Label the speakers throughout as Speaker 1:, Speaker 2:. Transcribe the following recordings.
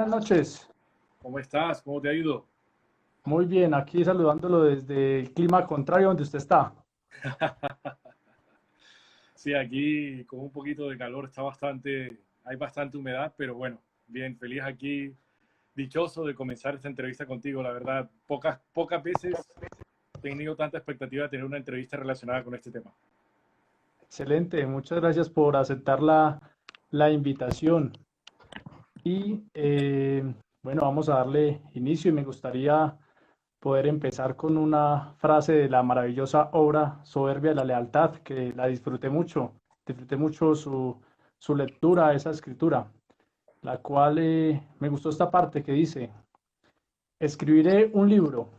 Speaker 1: Buenas noches.
Speaker 2: ¿Cómo estás? ¿Cómo te ha ido?
Speaker 1: Muy bien, aquí saludándolo desde el clima contrario donde usted está.
Speaker 2: Sí, aquí con un poquito de calor hay bastante humedad, pero bueno, bien, feliz aquí, dichoso de comenzar esta entrevista contigo. La verdad, pocas veces he tenido tanta expectativa de tener una entrevista relacionada con este tema.
Speaker 1: Excelente, muchas gracias por aceptar la invitación. Y bueno, vamos a darle inicio y me gustaría poder empezar con una frase de la maravillosa obra Soberbia de la Lealtad, que la disfruté mucho su lectura, esa escritura, la cual me gustó esta parte que dice: escribiré un libro,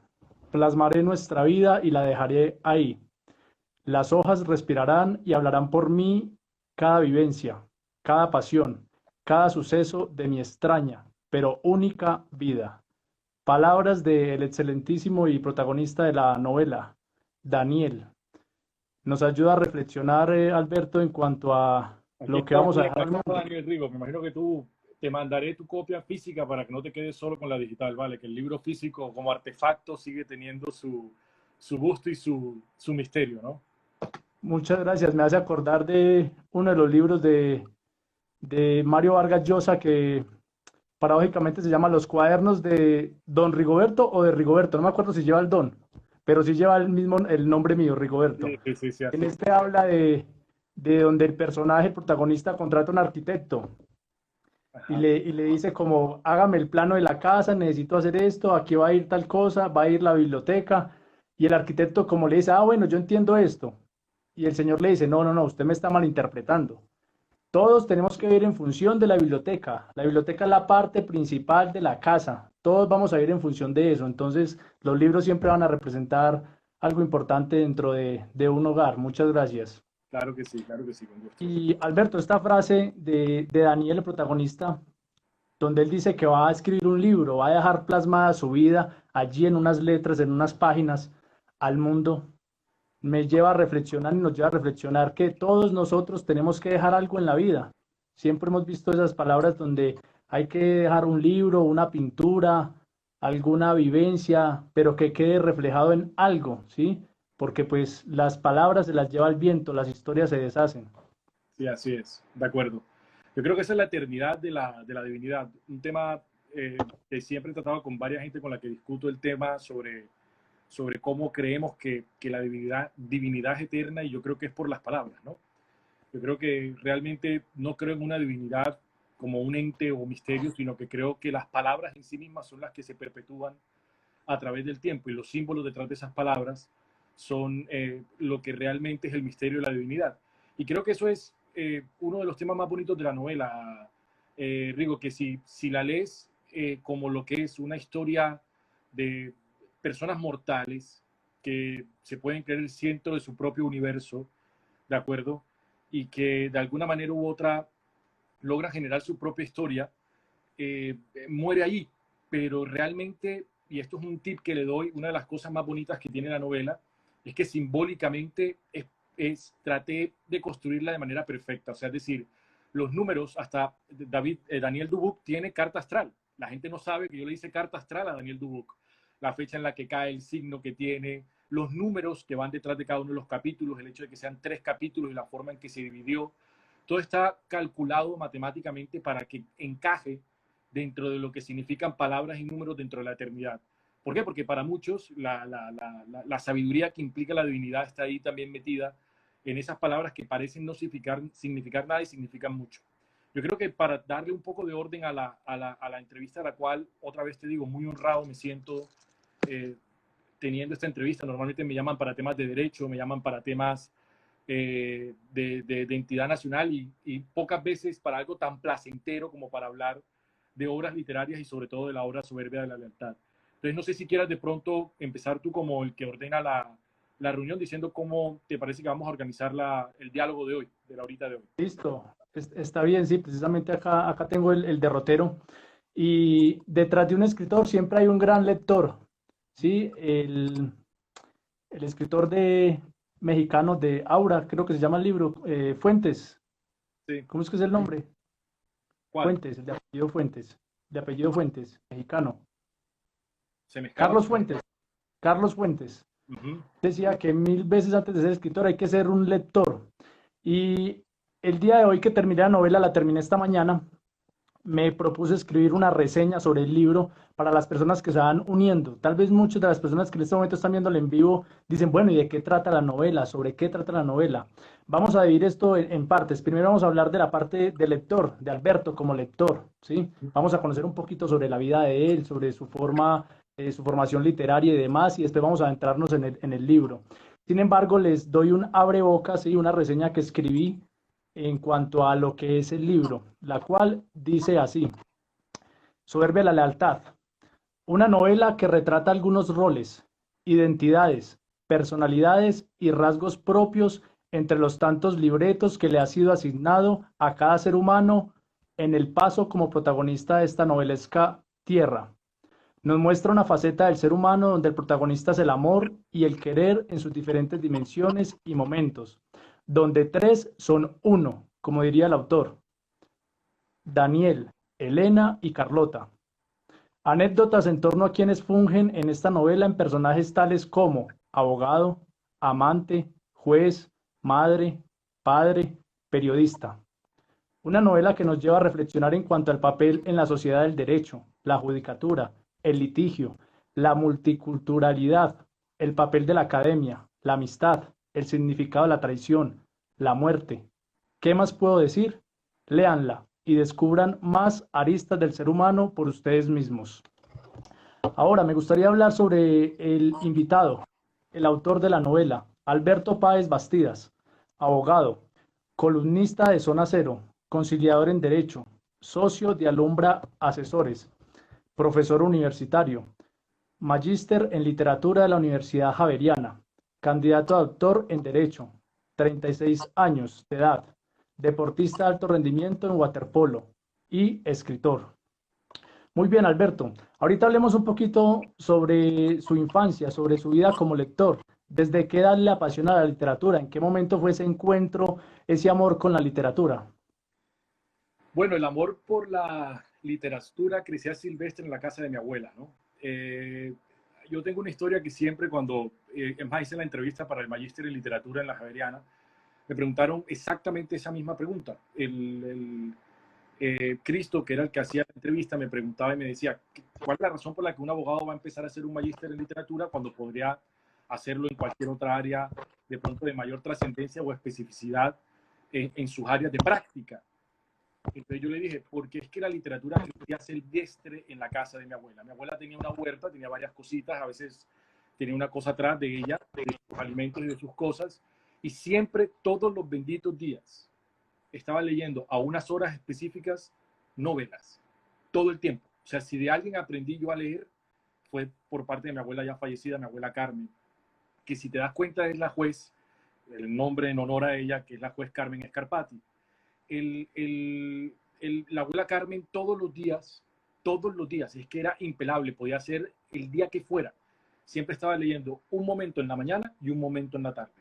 Speaker 1: plasmaré nuestra vida y la dejaré ahí. Las hojas respirarán y hablarán por mí cada vivencia, cada pasión, cada suceso de mi extraña, pero única vida. Palabras del excelentísimo y protagonista de la novela, Daniel. Nos ayuda a reflexionar, Alberto, en cuanto a lo que vamos a dejar al
Speaker 2: Aquí está
Speaker 1: mundo.
Speaker 2: Daniel Rigo. Me imagino que tú te mandaré tu copia física para que no te quedes solo con la digital, ¿vale? Que el libro físico como artefacto sigue teniendo su gusto y su misterio, ¿no?
Speaker 1: Muchas gracias. Me hace acordar de uno de los libros de Mario Vargas Llosa que paradójicamente se llama Los cuadernos de Don Rigoberto o de Rigoberto. No me acuerdo si lleva el Don, pero sí lleva el nombre mío, Rigoberto.
Speaker 2: Sí, sí, sí, sí,
Speaker 1: En
Speaker 2: así.
Speaker 1: este habla de donde el personaje, el protagonista, contrata a un arquitecto
Speaker 2: Ajá.
Speaker 1: y le dice como, hágame el plano de la casa, necesito hacer esto, aquí va a ir tal cosa, va a ir la biblioteca. Y el arquitecto como le dice, ah, bueno, yo entiendo esto. Y el señor le dice, no, no, no, usted me está malinterpretando. Todos tenemos que ir en función de la biblioteca. La biblioteca es la parte principal de la casa. Todos vamos a ir en función de eso. Entonces, los libros siempre van a representar algo importante dentro de un hogar. Muchas gracias.
Speaker 2: Claro que sí, con gusto.
Speaker 1: Y Alberto, esta frase de Daniel, el protagonista, donde él dice que va a escribir un libro, va a dejar plasmada su vida allí en unas letras, en unas páginas, al mundo, me lleva a reflexionar y nos lleva a reflexionar que todos nosotros tenemos que dejar algo en la vida. Siempre hemos visto esas palabras donde hay que dejar un libro, una pintura, alguna vivencia, pero que quede reflejado en algo, ¿sí? Porque pues las palabras se las lleva el viento, las historias se deshacen.
Speaker 2: Sí, así es, de acuerdo. Yo creo que esa es la eternidad de la divinidad. Un tema que siempre he tratado con varias gente con la que discuto el tema sobre cómo creemos que la divinidad es eterna y yo creo que es por las palabras, ¿no? Yo creo que realmente no creo en una divinidad como un ente o misterio, sino que creo que las palabras en sí mismas son las que se perpetúan a través del tiempo y los símbolos detrás de esas palabras son lo que realmente es el misterio de la divinidad. Y creo que eso es uno de los temas más bonitos de la novela, Rigo, que si la lees como lo que es una historia de personas mortales que se pueden creer el centro de su propio universo, ¿de acuerdo? Y que de alguna manera u otra logra generar su propia historia, muere allí. Pero realmente, y esto es un tip que le doy, una de las cosas más bonitas que tiene la novela es que simbólicamente traté de construirla de manera perfecta. O sea, es decir, los números, hasta Daniel Dubuc tiene carta astral. La gente no sabe que yo le hice carta astral a Daniel Dubuc. La fecha en la que cae, el signo que tiene, los números que van detrás de cada uno de los capítulos, el hecho de que sean 3 capítulos y la forma en que se dividió. Todo está calculado matemáticamente para que encaje dentro de lo que significan palabras y números dentro de la eternidad. ¿Por qué? Porque para muchos la sabiduría que implica la divinidad está ahí también metida en esas palabras que parecen no significar nada y significan mucho. Yo creo que para darle un poco de orden a la entrevista, a la cual, otra vez te digo, muy honrado me siento eh, teniendo esta entrevista. Normalmente me llaman para temas de derecho, me llaman para temas de entidad nacional y pocas veces para algo tan placentero como para hablar de obras literarias y sobre todo de la obra Soberbia de la Lealtad. Entonces no sé si quieras de pronto empezar tú como el que ordena la reunión diciendo cómo te parece que vamos a organizar el diálogo de hoy, de la horita de hoy.
Speaker 1: Listo, está bien, sí, precisamente acá tengo el derrotero. Y detrás de un escritor siempre hay un gran lector, ¿sí? El escritor mexicano de Aura, creo que se llama el libro, Fuentes.
Speaker 2: Sí.
Speaker 1: ¿Cómo es que es el nombre?
Speaker 2: ¿Cuál?
Speaker 1: Fuentes, el de apellido Fuentes. de apellido Fuentes, mexicano.
Speaker 2: Se me escapa.
Speaker 1: Carlos Fuentes. Carlos Fuentes.
Speaker 2: Ujú.
Speaker 1: Decía que 1000 veces antes de ser escritor hay que ser un lector. Y el día de hoy que terminé la novela, la terminé esta mañana, me propuse escribir una reseña sobre el libro para las personas que se van uniendo. Tal vez muchas de las personas que en este momento están viendo el en vivo dicen, bueno, ¿y de qué trata la novela? ¿Sobre qué trata la novela? Vamos a dividir esto en partes. Primero vamos a hablar de la parte del lector, de Alberto como lector, ¿sí? Vamos a conocer un poquito sobre la vida de él, sobre su forma, su formación literaria y demás, y después vamos a adentrarnos en el libro. Sin embargo, les doy un abrebocas, ¿sí? Una reseña que escribí en cuanto a lo que es el libro, la cual dice así: Soberbia la lealtad, una novela que retrata algunos roles, identidades, personalidades y rasgos propios entre los tantos libretos que le ha sido asignado a cada ser humano en el paso como protagonista de esta novelesca tierra. Nos muestra una faceta del ser humano donde el protagonista es el amor y el querer en sus diferentes dimensiones y momentos, donde tres son uno, como diría el autor: Daniel, Elena y Carlota. Anécdotas en torno a quienes fungen en esta novela en personajes tales como abogado, amante, juez, madre, padre, periodista. Una novela que nos lleva a reflexionar en cuanto al papel en la sociedad del derecho, la judicatura, el litigio, la multiculturalidad, el papel de la academia, la amistad, el significado de la traición, la muerte. ¿Qué más puedo decir? Léanla y descubran más aristas del ser humano por ustedes mismos. Ahora me gustaría hablar sobre el invitado, el autor de la novela, Alberto Páez Bastidas, abogado, columnista de Zona Cero, conciliador en Derecho, socio de Alumbra Asesores, profesor universitario, magíster en Literatura de la Universidad Javeriana, candidato a doctor en Derecho, 36 años de edad, deportista de alto rendimiento en waterpolo y escritor. Muy bien, Alberto. Ahorita hablemos un poquito sobre su infancia, sobre su vida como lector. ¿Desde qué edad le apasiona la literatura? ¿En qué momento fue ese encuentro, ese amor con la literatura?
Speaker 2: Bueno, el amor por la literatura crecía silvestre en la casa de mi abuela, ¿no? Eh, yo tengo una historia que siempre cuando, es más, hice la entrevista para el Magíster en Literatura en la Javeriana, me preguntaron exactamente esa misma pregunta. Cristo, que era el que hacía la entrevista, me preguntaba y me decía, ¿cuál es la razón por la que un abogado va a empezar a hacer un magíster en literatura cuando podría hacerlo en cualquier otra área de pronto de mayor trascendencia o especificidad en sus áreas de práctica? Entonces yo le dije, porque es que la literatura crecía silvestre en la casa de mi abuela. Mi abuela tenía una huerta, tenía varias cositas, a veces tenía una cosa atrás de ella, de sus alimentos y de sus cosas, y siempre, todos los benditos días, estaba leyendo a unas horas específicas novelas, todo el tiempo. O sea, si de alguien aprendí yo a leer, fue por parte de mi abuela ya fallecida, mi abuela Carmen, que si te das cuenta es la juez, el nombre en honor a ella, que es la juez Carmen Escarpati. La abuela Carmen todos los días, es que era impelable, podía ser el día que fuera, siempre estaba leyendo un momento en la mañana y un momento en la tarde.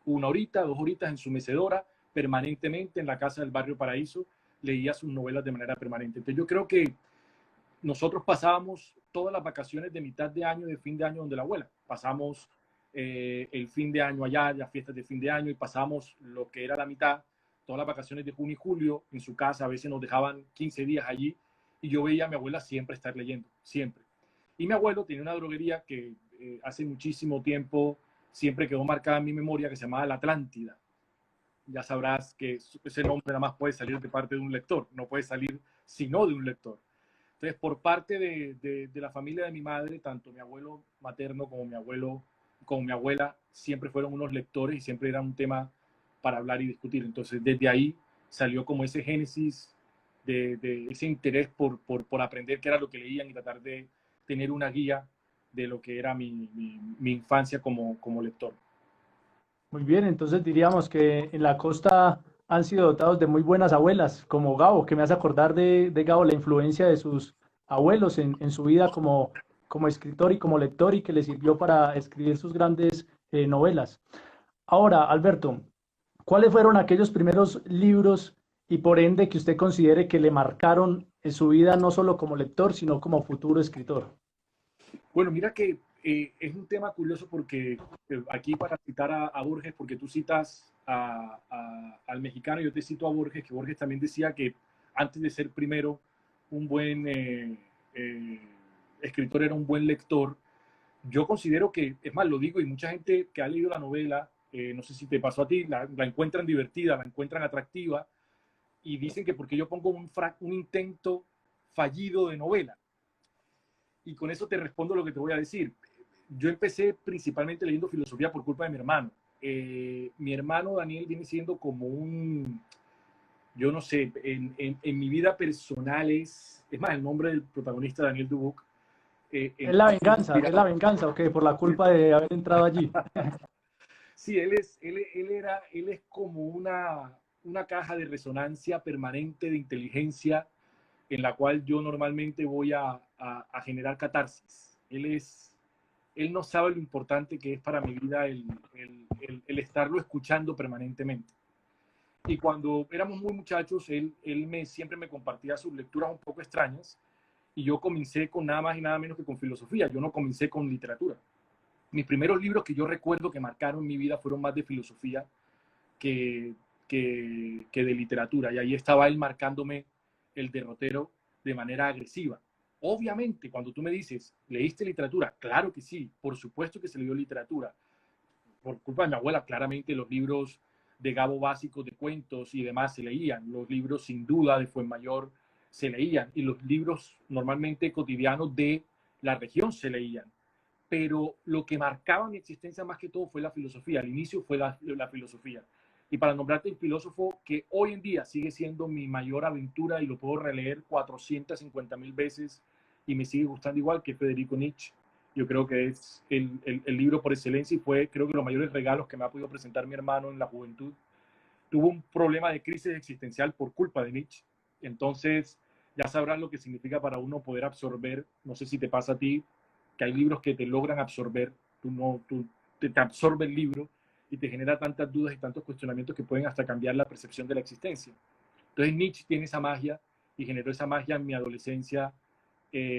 Speaker 2: Una horita, 2 horitas en su mecedora, permanentemente en la casa del barrio Paraíso, leía sus novelas de manera permanente. Entonces yo creo que nosotros pasábamos todas las vacaciones de mitad de año, de fin de año, donde la abuela. Pasamos el fin de año allá, las fiestas de fin de año, y pasamos lo que era la mitad, todas las vacaciones de junio y julio en su casa. A veces nos dejaban 15 días allí y yo veía a mi abuela siempre estar leyendo, siempre. Y mi abuelo tenía una droguería que hace muchísimo tiempo siempre quedó marcada en mi memoria, que se llamaba La Atlántida. Ya sabrás que ese nombre nada más puede salir de parte de un lector, no puede salir sino de un lector. Entonces, por parte de la familia de mi madre, tanto mi abuelo materno como mi abuela, siempre fueron unos lectores y siempre era un tema para hablar y discutir. Entonces, desde ahí salió como ese génesis de ese interés por aprender qué era lo que leían y tratar de tener una guía de lo que era mi infancia como lector.
Speaker 1: Muy bien, entonces diríamos que en la costa han sido dotados de muy buenas abuelas, como Gabo, que me hace acordar de Gabo, la influencia de sus abuelos en su vida como escritor y como lector, y que le sirvió para escribir sus grandes novelas. Ahora, Alberto, ¿cuáles fueron aquellos primeros libros y por ende que usted considere que le marcaron en su vida no solo como lector, sino como futuro escritor?
Speaker 2: Bueno, mira que es un tema curioso porque aquí para citar a Borges, porque tú citas al mexicano, yo te cito a Borges, que Borges también decía que antes de ser primero un buen eh, escritor era un buen lector. Yo considero que, es más, lo digo, y mucha gente que ha leído la novela, no sé si te pasó a ti, la encuentran divertida, la encuentran atractiva, y dicen que porque yo pongo un intento fallido de novela. Y con eso te respondo lo que te voy a decir. Yo empecé principalmente leyendo filosofía por culpa de mi hermano. Mi hermano Daniel viene siendo como yo no sé, en mi vida personal es más, el nombre del protagonista, Daniel Dubuc,
Speaker 1: Es la venganza, ok, por la culpa de haber entrado allí.
Speaker 2: Sí, él es como una caja de resonancia permanente de inteligencia en la cual yo normalmente voy a generar catarsis. Él no sabe lo importante que es para mi vida el estarlo escuchando permanentemente. Y cuando éramos muy muchachos, siempre me compartía sus lecturas un poco extrañas y yo comencé con nada más y nada menos que con filosofía. Yo no comencé con literatura. Mis primeros libros que yo recuerdo que marcaron mi vida fueron más de filosofía que, que de literatura. Y ahí estaba él marcándome el derrotero de manera agresiva. Obviamente, cuando tú me dices, ¿leíste literatura? Claro que sí, por supuesto que se leyó literatura. Por culpa de mi abuela, claramente los libros de Gabo básicos de cuentos y demás se leían. Los libros, sin duda, de Fuenmayor se leían. Y los libros normalmente cotidianos de la región se leían. Pero lo que marcaba mi existencia más que todo fue la filosofía. Al inicio fue la filosofía. Y para nombrarte el filósofo que hoy en día sigue siendo mi mayor aventura y lo puedo releer 450.000 veces y me sigue gustando igual, que Federico Nietzsche. Yo creo que es el libro por excelencia y fue, creo que los mayores regalos que me ha podido presentar mi hermano en la juventud. Tuvo un problema de crisis existencial por culpa de Nietzsche. Entonces, ya sabrás lo que significa para uno poder absorber, no sé si te pasa a ti, que hay libros que te logran absorber, te absorbe el libro y te genera tantas dudas y tantos cuestionamientos que pueden hasta cambiar la percepción de la existencia. Entonces Nietzsche tiene esa magia y generó esa magia en mi adolescencia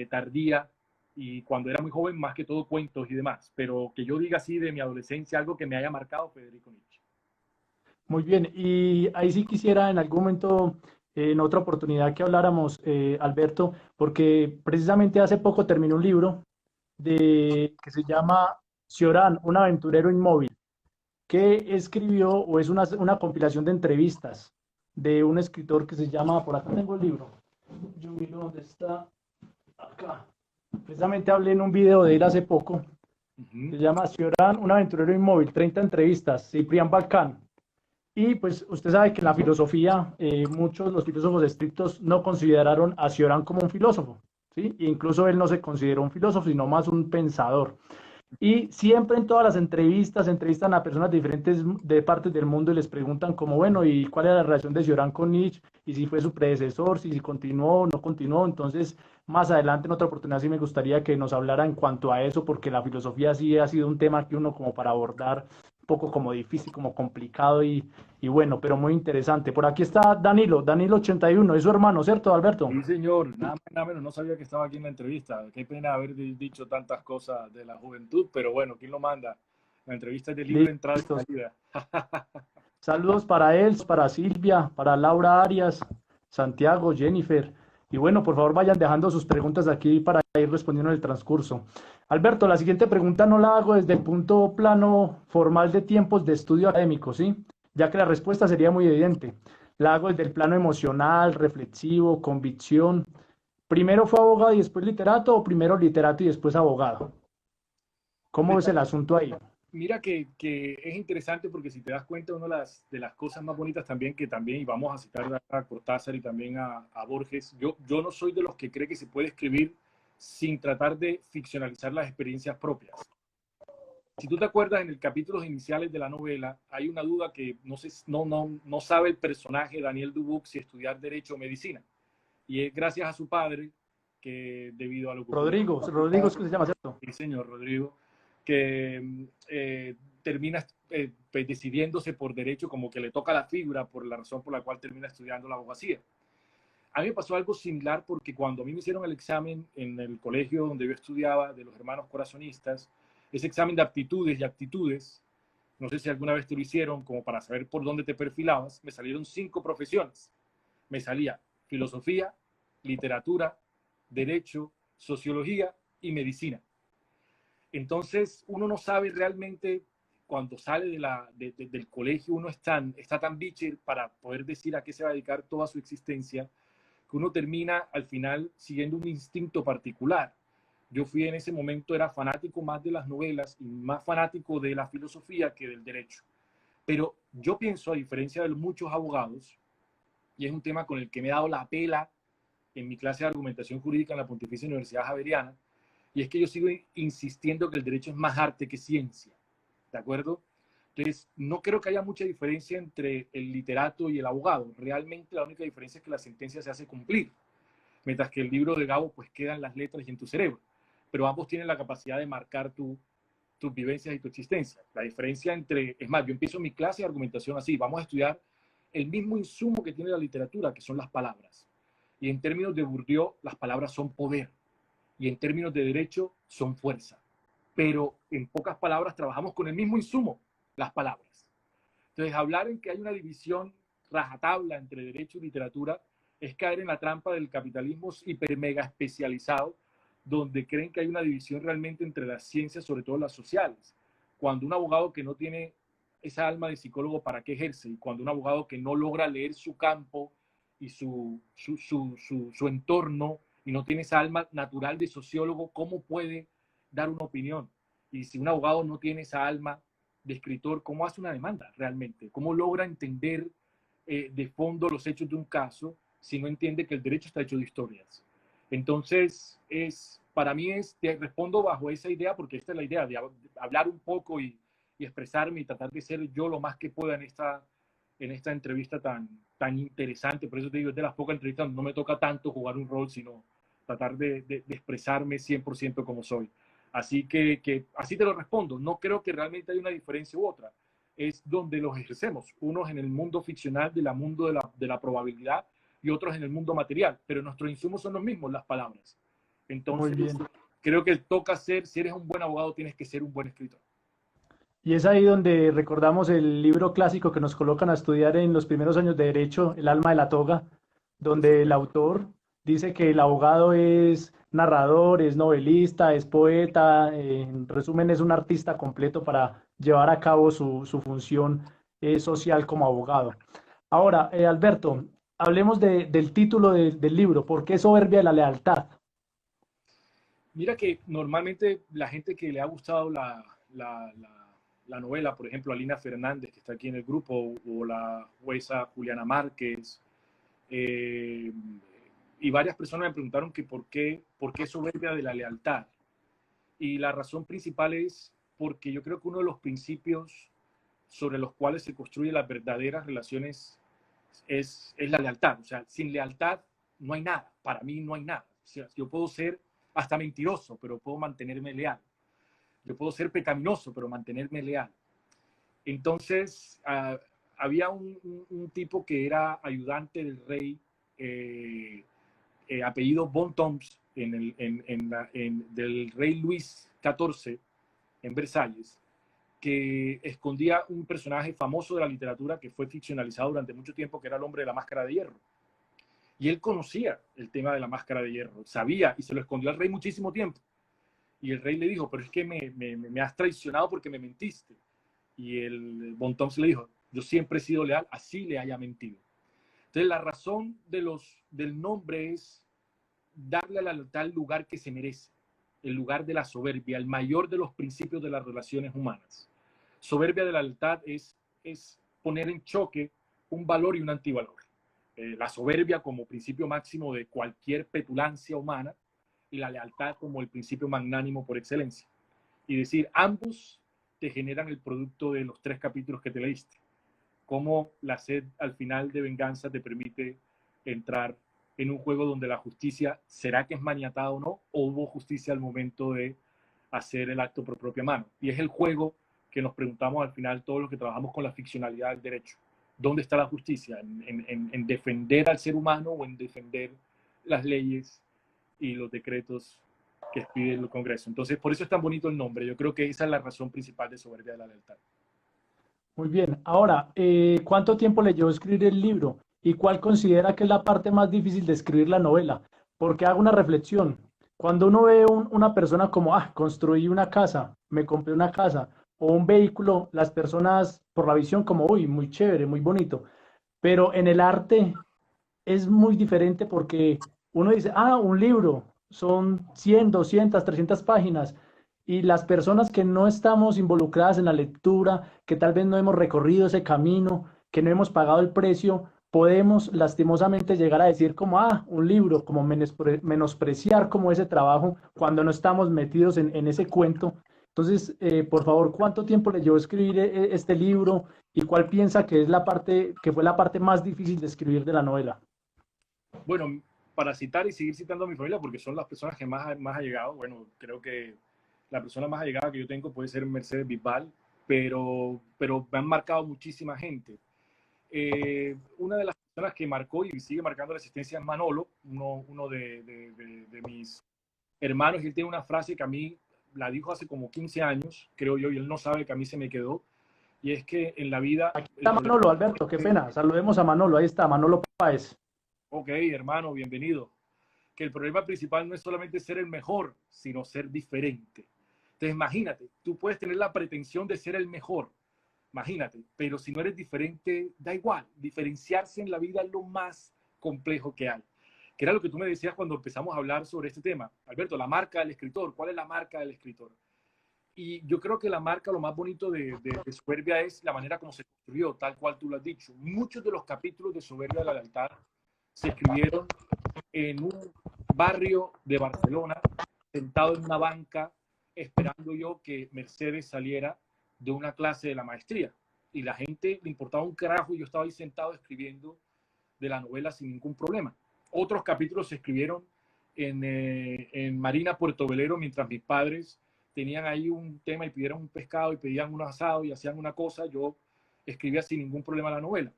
Speaker 2: tardía y cuando era muy joven, más que todo cuentos y demás. Pero que yo diga así de mi adolescencia, algo que me haya marcado, Federico Nietzsche.
Speaker 1: Muy bien, y ahí sí quisiera en algún momento, en otra oportunidad que habláramos, Alberto, porque precisamente hace poco terminó un libro que se llama Cioran, un aventurero inmóvil, que escribió o es una compilación de entrevistas de un escritor que se llama, por acá tengo el libro, yo miro dónde está, acá. Precisamente hablé en un video de él hace poco,
Speaker 2: Uh -huh.
Speaker 1: se llama Cioran, un aventurero inmóvil, 30 entrevistas, Ciprián Balcán. Y pues usted sabe que en la filosofía, muchos los filósofos estrictos no consideraron a Cioran como un filósofo, ¿sí? E incluso él no se consideró un filósofo, sino más un pensador. Y siempre en todas las entrevistas, entrevistan a personas de diferentes de partes del mundo y les preguntan como, bueno, ¿y cuál era la relación de Cioran con Nietzsche? Y si fue su predecesor, si continuó o no continuó. Entonces, más adelante en otra oportunidad sí me gustaría que nos hablara en cuanto a eso, porque la filosofía sí ha sido un tema que uno como para abordar un poco como difícil, como complicado y bueno, pero muy interesante. Por aquí está Danilo, Danilo 81, es su hermano, ¿cierto, Alberto?
Speaker 2: Sí, señor, nada más, nada menos, no sabía que estaba aquí en la entrevista. Qué pena haber dicho tantas cosas de la juventud, pero bueno, ¿quién lo manda? La entrevista es de libre entrada y
Speaker 1: Listo.
Speaker 2: salida.
Speaker 1: Saludos para él, para Silvia, para Laura Arias, Santiago, Jennifer. Y bueno, por favor vayan dejando sus preguntas aquí para ir respondiendo en el transcurso. Alberto, la siguiente pregunta no la hago desde el punto plano formal de tiempos de estudio académico, ¿sí? Ya que la respuesta sería muy evidente. La hago desde el plano emocional, reflexivo, convicción. ¿Primero fue abogado y después literato o primero literato y después abogado? ¿Cómo es el asunto ahí?
Speaker 2: Mira que es interesante porque si te das cuenta, una de las cosas más bonitas también, y vamos a citar a Cortázar y también a Borges, yo no soy de los que cree que se puede escribir sin tratar de ficcionalizar las experiencias propias. Si tú te acuerdas, en el capítulos iniciales de la novela hay una duda que no sabe el personaje Daniel Dubuc si estudiar Derecho o Medicina. Y es gracias a su padre que debido a lo que ocurrió.
Speaker 1: Rodrigo es que se llama, ¿cierto?
Speaker 2: Sí, señor Rodrigo, que termina pues, decidiéndose por derecho, como que le toca la fibra por la razón por la cual termina estudiando la abogacía. a mí me pasó algo similar porque cuando a mí me hicieron el examen en el colegio donde yo estudiaba de los hermanos corazonistas, ese examen de aptitudes y actitudes, no sé si alguna vez te lo hicieron como para saber por dónde te perfilabas, me salieron 5 profesiones. Me salía filosofía, literatura, derecho, sociología y medicina. Entonces, uno no sabe realmente cuando sale del colegio, uno está tan biche para poder decir a qué se va a dedicar toda su existencia, que uno termina al final siguiendo un instinto particular. Yo fui en ese momento, era fanático más de las novelas y más fanático de la filosofía que del derecho. Pero yo pienso, a diferencia de muchos abogados, y es un tema con el que me he dado la pela en mi clase de argumentación jurídica en la Pontificia Universidad Javeriana, y es que yo sigo insistiendo que el derecho es más arte que ciencia, ¿de acuerdo? Entonces, no creo que haya mucha diferencia entre el literato y el abogado. Realmente la única diferencia es que la sentencia se hace cumplir, mientras que el libro de Gabo pues queda en las letras y en tu cerebro. Pero ambos tienen la capacidad de marcar tus vivencias y tu existencia. La diferencia entre, es más, yo empiezo mi clase de argumentación así, vamos a estudiar el mismo insumo que tiene la literatura, que son las palabras. Y en términos de Bourdieu, las palabras son poder. Y en términos de derecho, son fuerza. Pero en pocas palabras trabajamos con el mismo insumo, las palabras. Entonces, hablar en que hay una división rajatabla entre derecho y literatura es caer en la trampa del capitalismo hiper mega especializado, donde creen que hay una división realmente entre las ciencias, sobre todo las sociales. Cuando un abogado que no tiene esa alma de psicólogo, ¿para qué ejerce? Y cuando un abogado que no logra leer su campo y su entorno y no tiene esa alma natural de sociólogo, ¿cómo puede dar una opinión? Y si un abogado no tiene esa alma de escritor, ¿cómo hace una demanda realmente? ¿Cómo logra entender de fondo los hechos de un caso si no entiende que el derecho está hecho de historias? Entonces, para mí te respondo bajo esa idea, porque esta es la idea de hablar un poco y expresarme y tratar de ser yo lo más que pueda en esta entrevista tan interesante. Por eso te digo, es de las pocas entrevistas donde no me toca tanto jugar un rol, sino tratar de expresarme 100% como soy. Así que así te lo respondo. No creo que realmente haya una diferencia u otra. Es donde los ejercemos. Unos en el mundo ficcional, del mundo de la probabilidad, y otros en el mundo material. Pero nuestros insumos son los mismos, las palabras.
Speaker 1: Muy
Speaker 2: Entonces,
Speaker 1: bien.
Speaker 2: creo que toca ser, si eres un buen abogado, tienes que ser un buen escritor.
Speaker 1: Y es ahí donde recordamos el libro clásico que nos colocan a estudiar en los primeros años de derecho, El alma de la toga,
Speaker 2: Por
Speaker 1: donde el
Speaker 2: supuesto.
Speaker 1: autor dice que el abogado es narrador, es novelista, es poeta, en resumen es un artista completo para llevar a cabo su función social como abogado. Ahora, Alberto, hablemos del título del libro, ¿por qué soberbia de la lealtad?
Speaker 2: Mira que normalmente la gente que le ha gustado la novela, por ejemplo, Alina Fernández, que está aquí en el grupo, o la jueza Juliana Márquez, eh, y varias personas me preguntaron que por qué soberbia de la lealtad. Y la razón principal es porque yo creo que uno de los principios sobre los cuales se construyen las verdaderas relaciones es la lealtad. O sea, sin lealtad no hay nada. Para mí no hay nada. O sea, yo puedo ser hasta mentiroso, pero puedo mantenerme leal. Yo puedo ser pecaminoso, pero mantenerme leal. Entonces, había un tipo que era ayudante del rey, apellido Bontemps, del rey Luis XIV en Versalles, que escondía un personaje famoso de la literatura que fue ficcionalizado durante mucho tiempo, que era el hombre de la máscara de hierro. Y él conocía el tema de la máscara de hierro, sabía, y se lo escondió al rey muchísimo tiempo. Y el rey le dijo, pero es que me has traicionado porque me mentiste. Y el Bontemps le dijo, yo siempre he sido leal, así le haya mentido. Entonces la razón del nombre es darle a la lealtad el lugar que se merece, el lugar de la soberbia, el mayor de los principios de las relaciones humanas. Soberbia de la lealtad es poner en choque un valor y un antivalor. La soberbia como principio máximo de cualquier petulancia humana y la lealtad como el principio magnánimo por excelencia. Y decir, ambos te generan el producto de los 3 capítulos que te leíste. Cómo la sed al final de venganza te permite entrar en un juego donde la justicia, ¿será que es maniatada o no? ¿O hubo justicia al momento de hacer el acto por propia mano? Y es el juego que nos preguntamos al final todos los que trabajamos con la ficcionalidad del derecho. ¿dónde está la justicia? En defender al ser humano o en defender las leyes y los decretos que expide el Congreso. Entonces, por eso es tan bonito el nombre. Yo creo que esa es la razón principal de Soberbia de la Lealtad.
Speaker 1: Muy bien. Ahora, ¿cuánto tiempo le llevó escribir el libro? ¿Y cuál considera que es la parte más difícil de escribir la novela? Porque hago una reflexión. Cuando uno ve una persona como, construí una casa, me compré una casa o un vehículo, las personas por la visión como, uy, muy chévere, muy bonito. Pero en el arte es muy diferente porque uno dice, un libro, son 100, 200, 300 páginas, y las personas que no estamos involucradas en la lectura, que tal vez no hemos recorrido ese camino, que no hemos pagado el precio, podemos lastimosamente llegar a decir como, un libro, como menospreciar como ese trabajo cuando no estamos metidos en ese cuento. Entonces, por favor, ¿cuánto tiempo le llevó escribir este libro y cuál piensa que es la parte, que fue la parte más difícil de escribir de la novela?
Speaker 2: Bueno, para citar y seguir citando a mi familia, porque son las personas que más ha llegado, bueno, creo que la persona más allegada que yo tengo puede ser Mercedes Bisbal, pero me han marcado muchísima gente. Una de las personas que marcó y sigue marcando la existencia es Manolo, uno de mis hermanos, y él tiene una frase que a mí la dijo hace como 15 años, creo yo, y él no sabe que a mí se me quedó, y es que en la vida...
Speaker 1: Aquí está Manolo, Alberto, qué pena. Saludemos a Manolo, ahí está, Manolo Páez.
Speaker 2: Ok, hermano, bienvenido. Que el problema principal no es solamente ser el mejor, sino ser diferente. Entonces, imagínate, tú puedes tener la pretensión de ser el mejor, imagínate, pero si no eres diferente, da igual. Diferenciarse en la vida es lo más complejo que hay. Que era lo que tú me decías cuando empezamos a hablar sobre este tema. Alberto, la marca del escritor, ¿cuál es la marca del escritor? Y yo creo que la marca, lo más bonito de Soberbia es la manera como se construyó, tal cual tú lo has dicho. Muchos de los capítulos de Soberbia de la Lealtad se escribieron en un barrio de Barcelona, sentado en una banca, esperando yo que Mercedes saliera de una clase de la maestría. Y la gente le importaba un carajo y yo estaba ahí sentado escribiendo de la novela sin ningún problema. Otros capítulos se escribieron en Marina, Puerto Velero, mientras mis padres tenían ahí un tema y pidieron un pescado y pedían un asado y hacían una cosa, yo escribía sin ningún problema la novela.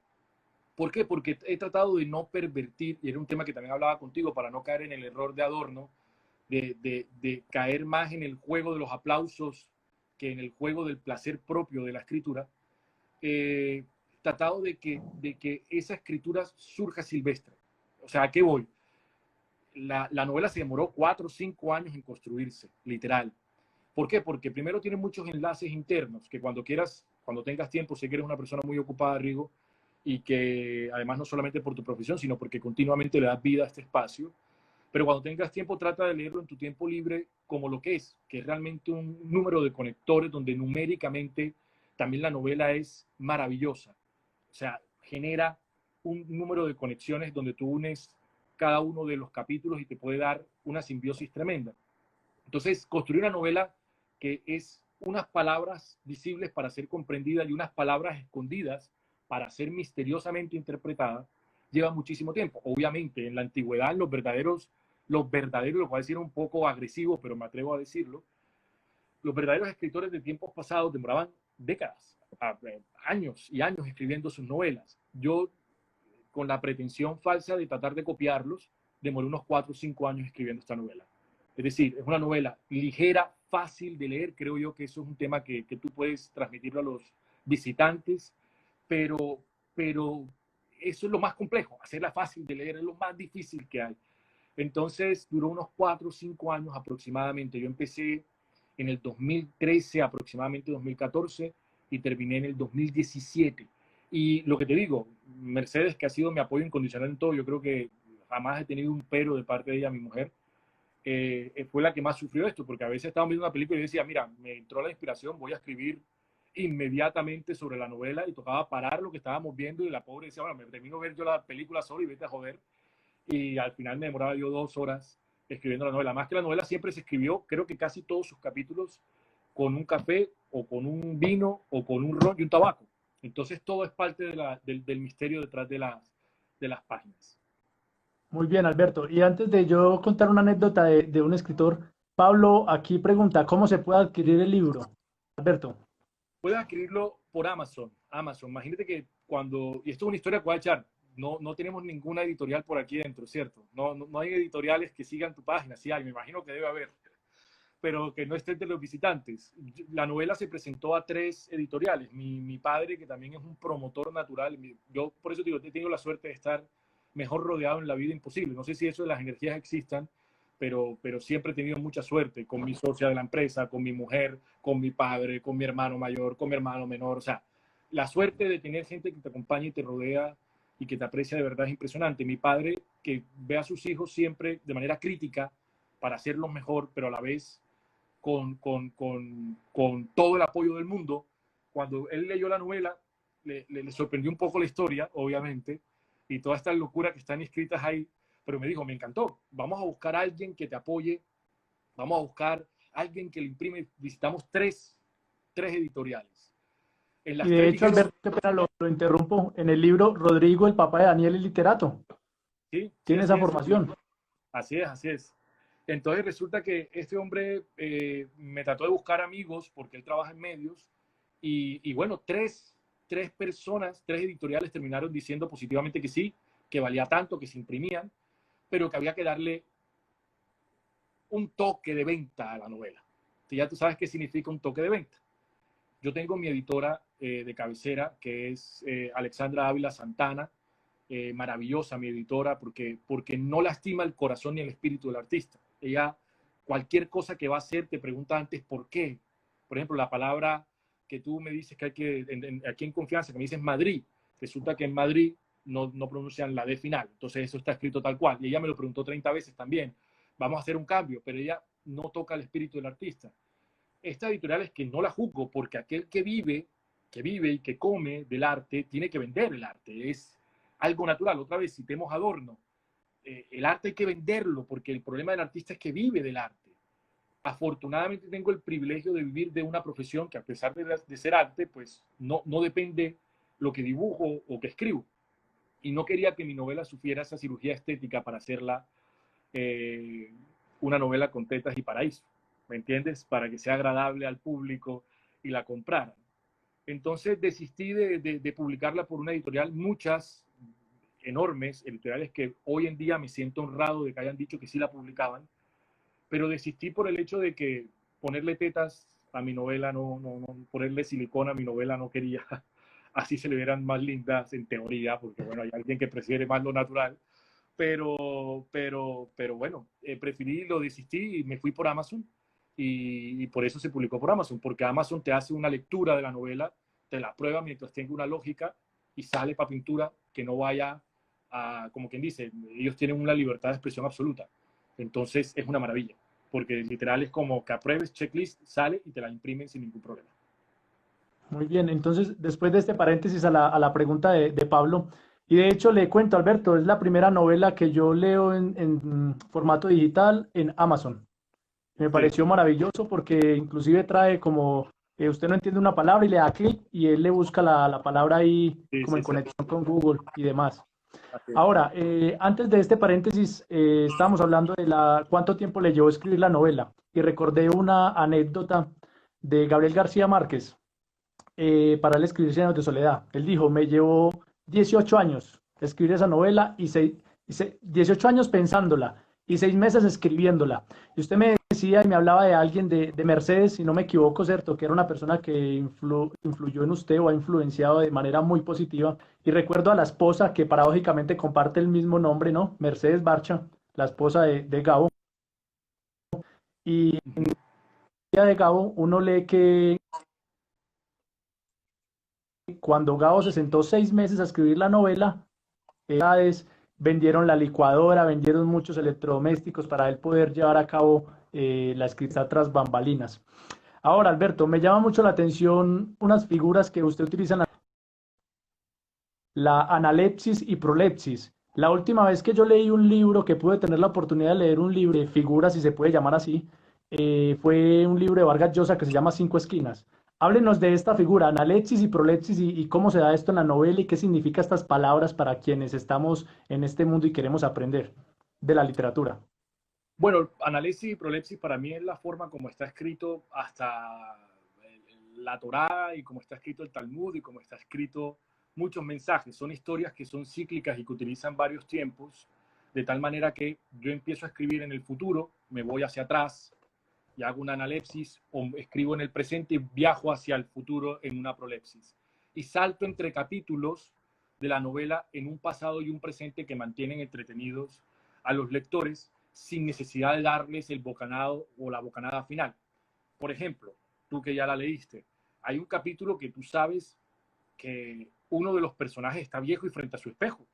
Speaker 2: ¿Por qué? Porque he tratado de no pervertir, y era un tema que también hablaba contigo, para no caer en el error de Adorno, de caer más en el juego de los aplausos que en el juego del placer propio de la escritura. Tratado de que esa escritura surja silvestre. O sea, ¿a qué voy? La novela se demoró 4 o 5 años en construirse, literal. ¿Por qué? Porque primero tiene muchos enlaces internos, que cuando quieras, cuando tengas tiempo, sé que eres una persona muy ocupada, Rigo, y que además no solamente por tu profesión, sino porque continuamente le das vida a este espacio, pero cuando tengas tiempo trata de leerlo en tu tiempo libre como lo que es realmente un número de conectores donde numéricamente también la novela es maravillosa. O sea, genera un número de conexiones donde tú unes cada uno de los capítulos y te puede dar una simbiosis tremenda. Entonces, construir una novela que es unas palabras visibles para ser comprendida y unas palabras escondidas para ser misteriosamente interpretada, lleva muchísimo tiempo. Obviamente, en la antigüedad, lo voy a decir un poco agresivo, pero me atrevo a decirlo, los verdaderos escritores de tiempos pasados demoraban décadas, años y años escribiendo sus novelas. Yo, con la pretensión falsa de tratar de copiarlos, demoré unos 4 o 5 años escribiendo esta novela. Es decir, es una novela ligera, fácil de leer. Creo yo que eso es un tema que tú puedes transmitirlo a los visitantes, pero eso es lo más complejo. Hacerla fácil de leer es lo más difícil que hay. Entonces, duró unos 4 o 5 años aproximadamente. Yo empecé en el 2013, aproximadamente 2014, y terminé en el 2017. Y lo que te digo, Mercedes, que ha sido mi apoyo incondicional en todo, yo creo que jamás he tenido un pero de parte de ella, mi mujer, fue la que más sufrió esto, porque a veces estábamos viendo una película y decía, mira, me entró la inspiración, voy a escribir inmediatamente sobre la novela, y tocaba parar lo que estábamos viendo, y la pobre decía, bueno, me termino de ver yo la película solo y vete a joder. Y al final me demoraba yo 2 horas escribiendo la novela. Más que la novela siempre se escribió, creo que casi todos sus capítulos, con un café o con un vino o con un ron y un tabaco. Entonces todo es parte del misterio detrás de las páginas.
Speaker 1: Muy bien, Alberto. Y antes de yo contar una anécdota de un escritor, Pablo aquí pregunta, ¿cómo se puede adquirir el libro? Alberto.
Speaker 2: Puedes adquirirlo por Amazon. Amazon. Imagínate que y esto es una historia que voy a echar, no tenemos ninguna editorial por aquí dentro, ¿cierto? No hay editoriales que sigan tu página, sí hay, me imagino que debe haber, pero que no esté entre los visitantes. La novela se presentó a 3 editoriales. Mi padre, que también es un promotor natural, yo por eso digo, he tenido la suerte de estar mejor rodeado en la vida imposible. No sé si eso de las energías existan, pero siempre he tenido mucha suerte con mi socia de la empresa, con mi mujer, con mi padre, con mi hermano mayor, con mi hermano menor. O sea, la suerte de tener gente que te acompaña y te rodea y que te aprecia de verdad es impresionante. Mi padre, que ve a sus hijos siempre de manera crítica para hacerlos mejor, pero a la vez con todo el apoyo del mundo. Cuando él leyó la novela, le sorprendió un poco la historia, obviamente, y toda esta locura que están escritas ahí, pero me dijo, me encantó, vamos a buscar a alguien que te apoye, vamos a buscar a alguien que le imprime, visitamos tres editoriales. En
Speaker 1: Y
Speaker 2: las
Speaker 1: de
Speaker 2: tres
Speaker 1: hecho,
Speaker 2: dijeron,
Speaker 1: Alberto, qué pena, lo interrumpo, en el libro Rodrigo, el papá de Daniel, es literato,
Speaker 2: sí, sí,
Speaker 1: tiene
Speaker 2: así
Speaker 1: esa
Speaker 2: es,
Speaker 1: formación.
Speaker 2: así es, así es. Entonces resulta que este hombre me trató de buscar amigos porque él trabaja en medios y bueno, tres personas, 3 editoriales terminaron diciendo positivamente que sí, que valía tanto, que se imprimían, pero que había que darle un toque de venta a la novela. Entonces ya tú sabes qué significa un toque de venta. Yo tengo mi editora de cabecera, que es Alexandra Ávila Santana, maravillosa mi editora, porque no lastima el corazón ni el espíritu del artista. Ella, cualquier cosa que va a hacer, te pregunta antes por qué. Por ejemplo, la palabra que tú me dices que hay que, aquí en confianza, que me dices Madrid, resulta que en Madrid no pronuncian la D final, entonces eso está escrito tal cual. Y ella me lo preguntó 30 veces también. Vamos a hacer un cambio, pero ella no toca el espíritu del artista. Esta editorial es que no la juzgo porque aquel que vive y que come del arte, tiene que vender el arte. Es algo natural. Otra vez, citemos Adorno. El arte hay que venderlo porque el problema del artista es que vive del arte. Afortunadamente tengo el privilegio de vivir de una profesión que a pesar de ser arte, pues no depende lo que dibujo o que escribo. Y no quería que mi novela sufriera esa cirugía estética para hacerla eh, una novela con tetas y paraíso, ¿me entiendes? Para que sea agradable al público y la compraran. Entonces desistí de publicarla por una editorial, muchas enormes editoriales que hoy en día me siento honrado de que hayan dicho que sí la publicaban, pero desistí por el hecho de que ponerle tetas a mi novela, ponerle silicona a mi novela no quería, así se le vieran más lindas en teoría, porque bueno, hay alguien que prefiere más lo natural, pero bueno, preferí, lo desistí y me fui por Amazon y por eso se publicó por Amazon, porque Amazon te hace una lectura de la novela, te la prueba mientras tenga una lógica y sale para pintura que no vaya a, como quien dice, ellos tienen una libertad de expresión absoluta. Entonces es una maravilla, porque literal es como que apruebes, checklist, sale y te la imprimen sin ningún problema.
Speaker 1: Muy bien, entonces después de este paréntesis a la pregunta de Pablo, y de hecho le cuento, Alberto, es la primera novela que yo leo en formato digital en Amazon. Me
Speaker 2: Sí,
Speaker 1: pareció maravilloso porque inclusive trae como, usted no entiende una palabra y le da clic y él le busca la palabra ahí
Speaker 2: sí,
Speaker 1: como
Speaker 2: sí,
Speaker 1: en
Speaker 2: sí,
Speaker 1: conexión con Google y demás.
Speaker 2: así es.
Speaker 1: Ahora, antes de este paréntesis, estábamos hablando de cuánto tiempo le llevó escribir la novela y recordé una anécdota de Gabriel García Márquez para él escribir Cien años de soledad. Él dijo, me llevó 18 años escribir esa novela 18 años pensándola y 6 meses escribiéndola. Y usted me decía y me hablaba de alguien de Mercedes, si no me equivoco, ¿cierto? Que era una persona que influyó en usted o ha influenciado de manera muy positiva. Y recuerdo a la esposa que paradójicamente comparte el mismo nombre, ¿no? Mercedes Barcha, la esposa de Gabo. Y en
Speaker 2: Uh -huh.
Speaker 1: el día de Gabo uno lee que cuando Gabo se sentó 6 meses a escribir la novela, vendieron la licuadora, vendieron muchos electrodomésticos para él poder llevar a cabo la escritura tras bambalinas. Ahora, Alberto, me llama mucho la atención unas figuras que usted utiliza en la analepsis y prolepsis. La última vez que yo leí un libro, que pude tener la oportunidad de leer un libro de figuras, si se puede llamar así, fue un libro de Vargas Llosa que se llama Cinco Esquinas. Háblenos de esta figura, analepsis y prolepsis, y cómo se da esto en la novela y qué significa estas palabras para quienes estamos en este mundo y queremos aprender de la literatura.
Speaker 2: Bueno, análisis y prolepsis para mí es la forma como está escrito hasta la Torá y como está escrito el Talmud y como está escrito muchos mensajes. Son historias que son cíclicas y que utilizan varios tiempos, de tal manera que yo empiezo a escribir en el futuro, me voy hacia atrás y hago una analepsis, o escribo en el presente y viajo hacia el futuro en una prolepsis. Y salto entre capítulos de la novela en un pasado y un presente que mantienen entretenidos a los lectores sin necesidad de darles el bocanado o la bocanada final. Por ejemplo, tú que ya la leíste, hay un capítulo que tú sabes que uno de los personajes está viejo y frente a su espejo.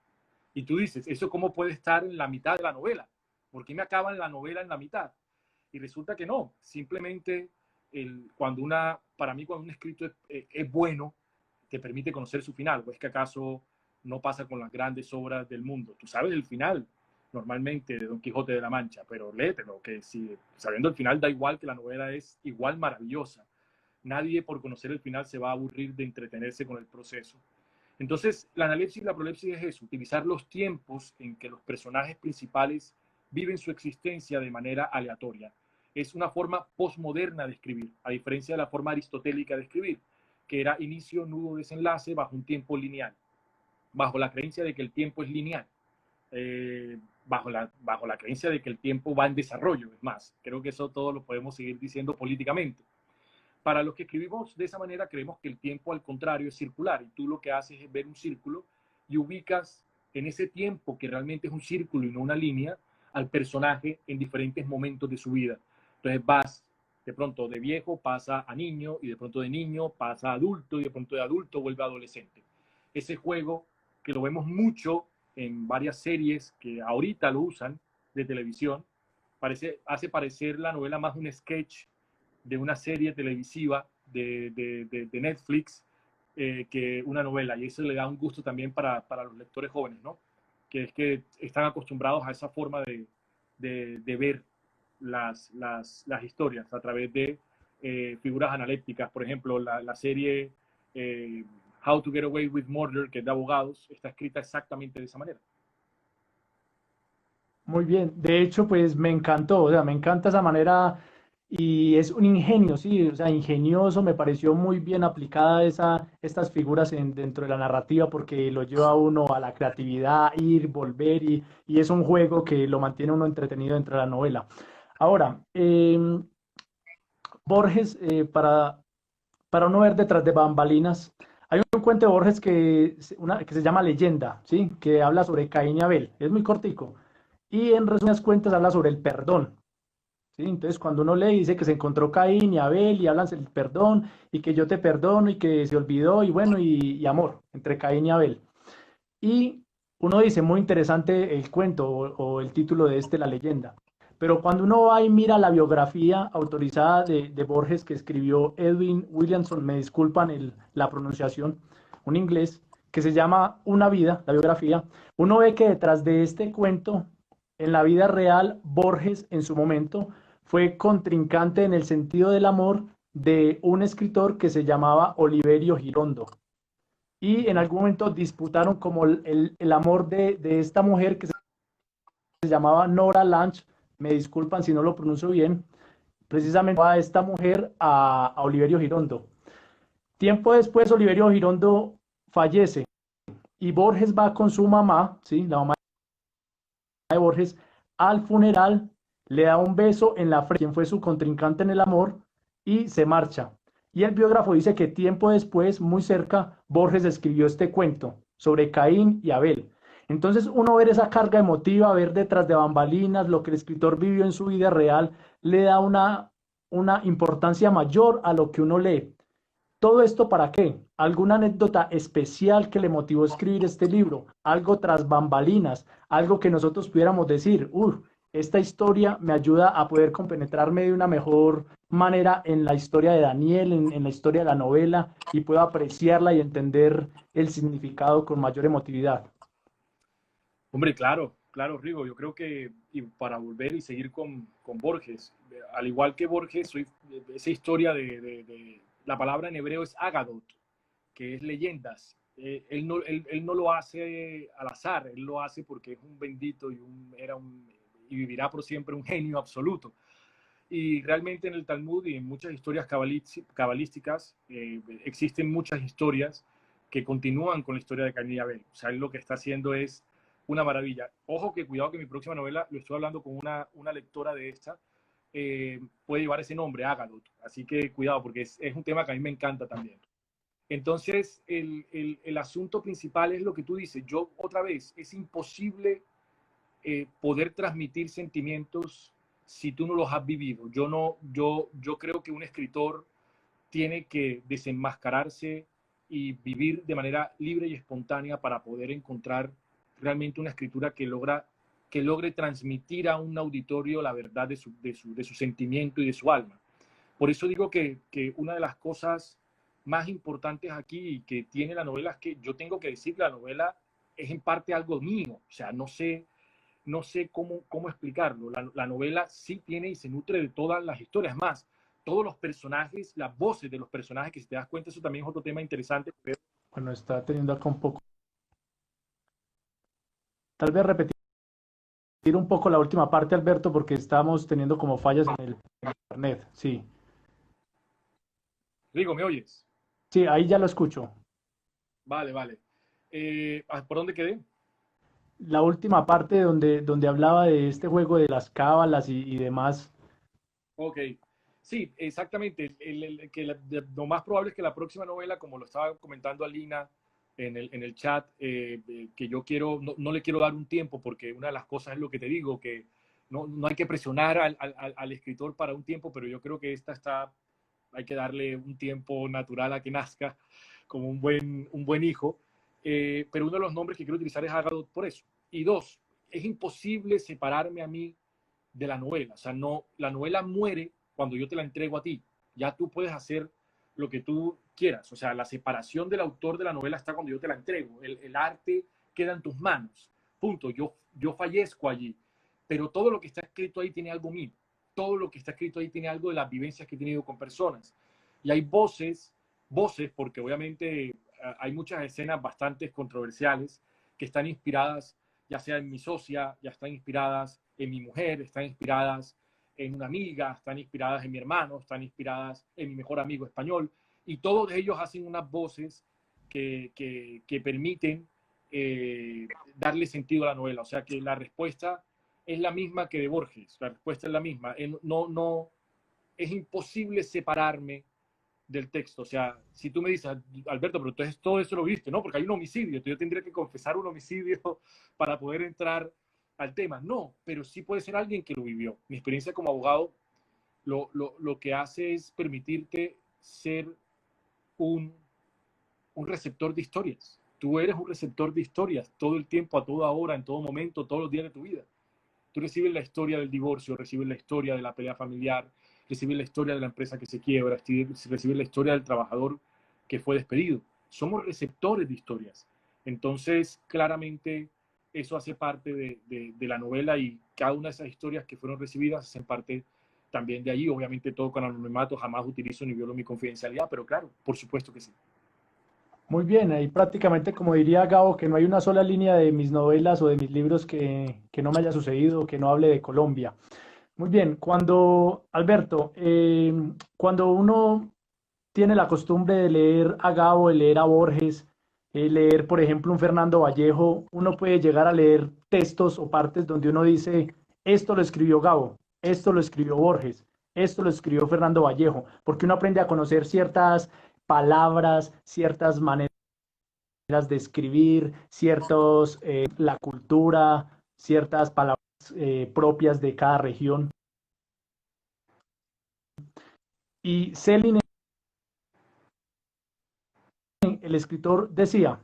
Speaker 2: Y tú dices, ¿eso cómo puede estar en la mitad de la novela? ¿Por qué me acaban la novela en la mitad? Y resulta que no, simplemente para mí cuando un escrito es bueno, te permite conocer su final, o es que acaso no pasa con las grandes obras del mundo. Tú sabes el final, normalmente, de Don Quijote de la Mancha, pero léetelo, que si sabiendo el final da igual, que la novela es igual maravillosa. Nadie por conocer el final se va a aburrir de entretenerse con el proceso. Entonces, la analepsis y la prolepsis es eso, utilizar los tiempos en que los personajes principales viven su existencia de manera aleatoria. Es una forma postmoderna de escribir, a diferencia de la forma aristotélica de escribir, que era inicio, nudo, desenlace bajo un tiempo lineal, bajo la creencia de que el tiempo es lineal, bajo la creencia de que el tiempo va en desarrollo. Es más, creo que eso todo lo podemos seguir diciendo políticamente. Para los que escribimos de esa manera, creemos que el tiempo, al contrario, es circular, y tú lo que haces es ver un círculo y ubicas en ese tiempo, que realmente es un círculo y no una línea, al personaje en diferentes momentos de su vida. Entonces vas de pronto de viejo, pasa a niño, y de pronto de niño pasa a adulto, y de pronto de adulto vuelve a adolescente. Ese juego, que lo vemos mucho en varias series que ahorita lo usan de televisión, hace parecer la novela más un sketch de una serie televisiva de Netflix, que una novela, y eso le da un gusto también para los lectores jóvenes, ¿no? Que es que están acostumbrados a esa forma de ver las historias a través de figuras analécticas. Por ejemplo, la serie How to Get Away with Murder, que es de abogados, está escrita exactamente de esa manera.
Speaker 1: Muy bien, de hecho, pues me encantó, o sea, me encanta esa manera y es un ingenio, sí, o sea, ingenioso, me pareció muy bien aplicada estas figuras dentro de la narrativa porque lo lleva a uno a la creatividad, ir, volver y es un juego que lo mantiene uno entretenido dentro de la novela. Ahora, Borges, para uno ver detrás de bambalinas, hay un cuento de Borges que se llama Leyenda, ¿sí? Que habla sobre Caín y Abel, es muy cortico. Y en resumidas cuentas habla sobre el perdón. ¿Sí? Entonces, cuando uno lee, dice que se encontró Caín y Abel y hablan del perdón y que yo te perdono y que se olvidó y bueno, y amor entre Caín y Abel. Y uno dice, muy interesante el cuento o el título de la leyenda. Pero cuando uno va y mira la biografía autorizada de Borges que escribió Edwin Williamson, me disculpan la pronunciación, un inglés, que se llama Una vida, la biografía, uno ve que detrás de este cuento, en la vida real, Borges en su momento fue contrincante en el sentido del amor de un escritor que se llamaba Oliverio Girondo y en algún momento disputaron como el amor de esta mujer que se llamaba Nora Lange, me disculpan si no lo pronuncio bien, precisamente a esta mujer a Oliverio Girondo. Tiempo después Oliverio Girondo fallece y Borges va con su mamá, ¿sí? La mamá de Borges, al funeral, le da un beso en la frente, quien fue su contrincante en el amor, y se marcha. Y el biógrafo dice que tiempo después, muy cerca, Borges escribió este cuento sobre Caín y Abel. Entonces uno ver esa carga emotiva, ver detrás de bambalinas lo que el escritor vivió en su vida real, le da una importancia mayor a lo que uno lee. ¿Todo esto para qué? ¿Alguna anécdota especial que le motivó a escribir este libro? Algo tras bambalinas, algo que nosotros pudiéramos decir, esta historia me ayuda a poder compenetrarme de una mejor manera en la historia de Daniel, en la historia de la novela, y puedo apreciarla y entender el significado con mayor emotividad.
Speaker 2: Hombre, claro, claro, Rigo. Yo creo que, y para volver y seguir con Borges, al igual que Borges, esa historia la palabra en hebreo es Agadot, que es leyendas. Él no lo hace al azar, él lo hace porque es un bendito y vivirá por siempre un genio absoluto. Y realmente en el Talmud y en muchas historias cabalísticas existen muchas historias que continúan con la historia de Caín y Abel. O sea, él lo que está haciendo es una maravilla. Ojo que cuidado que mi próxima novela, lo estoy hablando con una lectora de esta, puede llevar ese nombre, Ágadot. Así que cuidado, porque es un tema que a mí me encanta también. Entonces, el asunto principal es lo que tú dices. Yo, otra vez, es imposible poder transmitir sentimientos si tú no los has vivido. Yo creo que un escritor tiene que desenmascararse y vivir de manera libre y espontánea para poder encontrar realmente una escritura que logre transmitir a un auditorio la verdad de su sentimiento y de su alma. Por eso digo que una de las cosas más importantes aquí y que tiene la novela es que yo tengo que decir que la novela es en parte algo mío. O sea, no sé cómo explicarlo. La novela sí tiene y se nutre de todas las historias. Más, todos los personajes, las voces de los personajes, que si te das cuenta, eso también es otro tema interesante.
Speaker 1: Bueno, está teniendo acá un poco. Tal vez repetir un poco la última parte, Alberto, porque estamos teniendo como fallas en el internet. Sí,
Speaker 2: Rigo, ¿me oyes?
Speaker 1: sí, ahí ya lo escucho.
Speaker 2: Vale, vale. ¿Por dónde quedé?
Speaker 1: La última parte donde hablaba de este juego de las cábalas y demás.
Speaker 2: Ok. Sí, exactamente. Lo más probable es que la próxima novela, como lo estaba comentando Alina en el chat, que yo quiero, no le quiero dar un tiempo, porque una de las cosas es lo que te digo, que no hay que presionar al escritor para un tiempo, pero yo creo que hay que darle un tiempo natural a que nazca como un buen hijo. Pero uno de los nombres que quiero utilizar es Agadot por eso. Y dos, es imposible separarme a mí de la novela. O sea, no, la novela muere cuando yo te la entrego a ti. Ya tú puedes hacer lo que tú quieras. O sea, la separación del autor de la novela está cuando yo te la entrego. El arte queda en tus manos. Punto. Yo fallezco allí. Pero todo lo que está escrito ahí tiene algo mío. Todo lo que está escrito ahí tiene algo de las vivencias que he tenido con personas. Y hay voces, porque obviamente hay muchas escenas bastante controversiales que están inspiradas ya sea en mi socia, ya están inspiradas en mi mujer, están inspiradas en una amiga, están inspiradas en mi hermano, están inspiradas en mi mejor amigo español, y todos ellos hacen unas voces que permiten darle sentido a la novela. O sea que la respuesta es la misma que de Borges, la respuesta es la misma. No, es imposible separarme del texto. O sea, si tú me dices, Alberto, pero entonces todo eso lo viste, ¿no? Porque hay un homicidio, entonces yo tendría que confesar un homicidio para poder entrar al tema. No, pero sí puede ser alguien que lo vivió. Mi experiencia como abogado lo que hace es permitirte ser un, un receptor de historias. Tú eres un receptor de historias todo el tiempo, a toda hora, en todo momento, todos los días de tu vida. Tú recibes la historia del divorcio, recibes la historia de la pelea familiar, recibes la historia de la empresa que se quiebra, recibes la historia del trabajador que fue despedido. Somos receptores de historias. Entonces, claramente, eso hace parte de la novela, y cada una de esas historias que fueron recibidas hacen parte también de allí. Obviamente todo con anonimato, jamás utilizo ni violo mi confidencialidad, pero claro, por supuesto que sí.
Speaker 1: Muy bien, ahí prácticamente como diría Gabo, que no hay una sola línea de mis novelas o de mis libros que no me haya sucedido, que no hable de Colombia. Muy bien, Alberto, cuando uno tiene la costumbre de leer a Gabo, de leer a Borges, leer, por ejemplo, un Fernando Vallejo, uno puede llegar a leer textos o partes donde uno dice, esto lo escribió Gabo, esto lo escribió Borges, esto lo escribió Fernando Vallejo, porque uno aprende a conocer ciertas palabras, ciertas maneras de escribir, la cultura, ciertas palabras propias de cada región. Y Céline, el escritor, decía,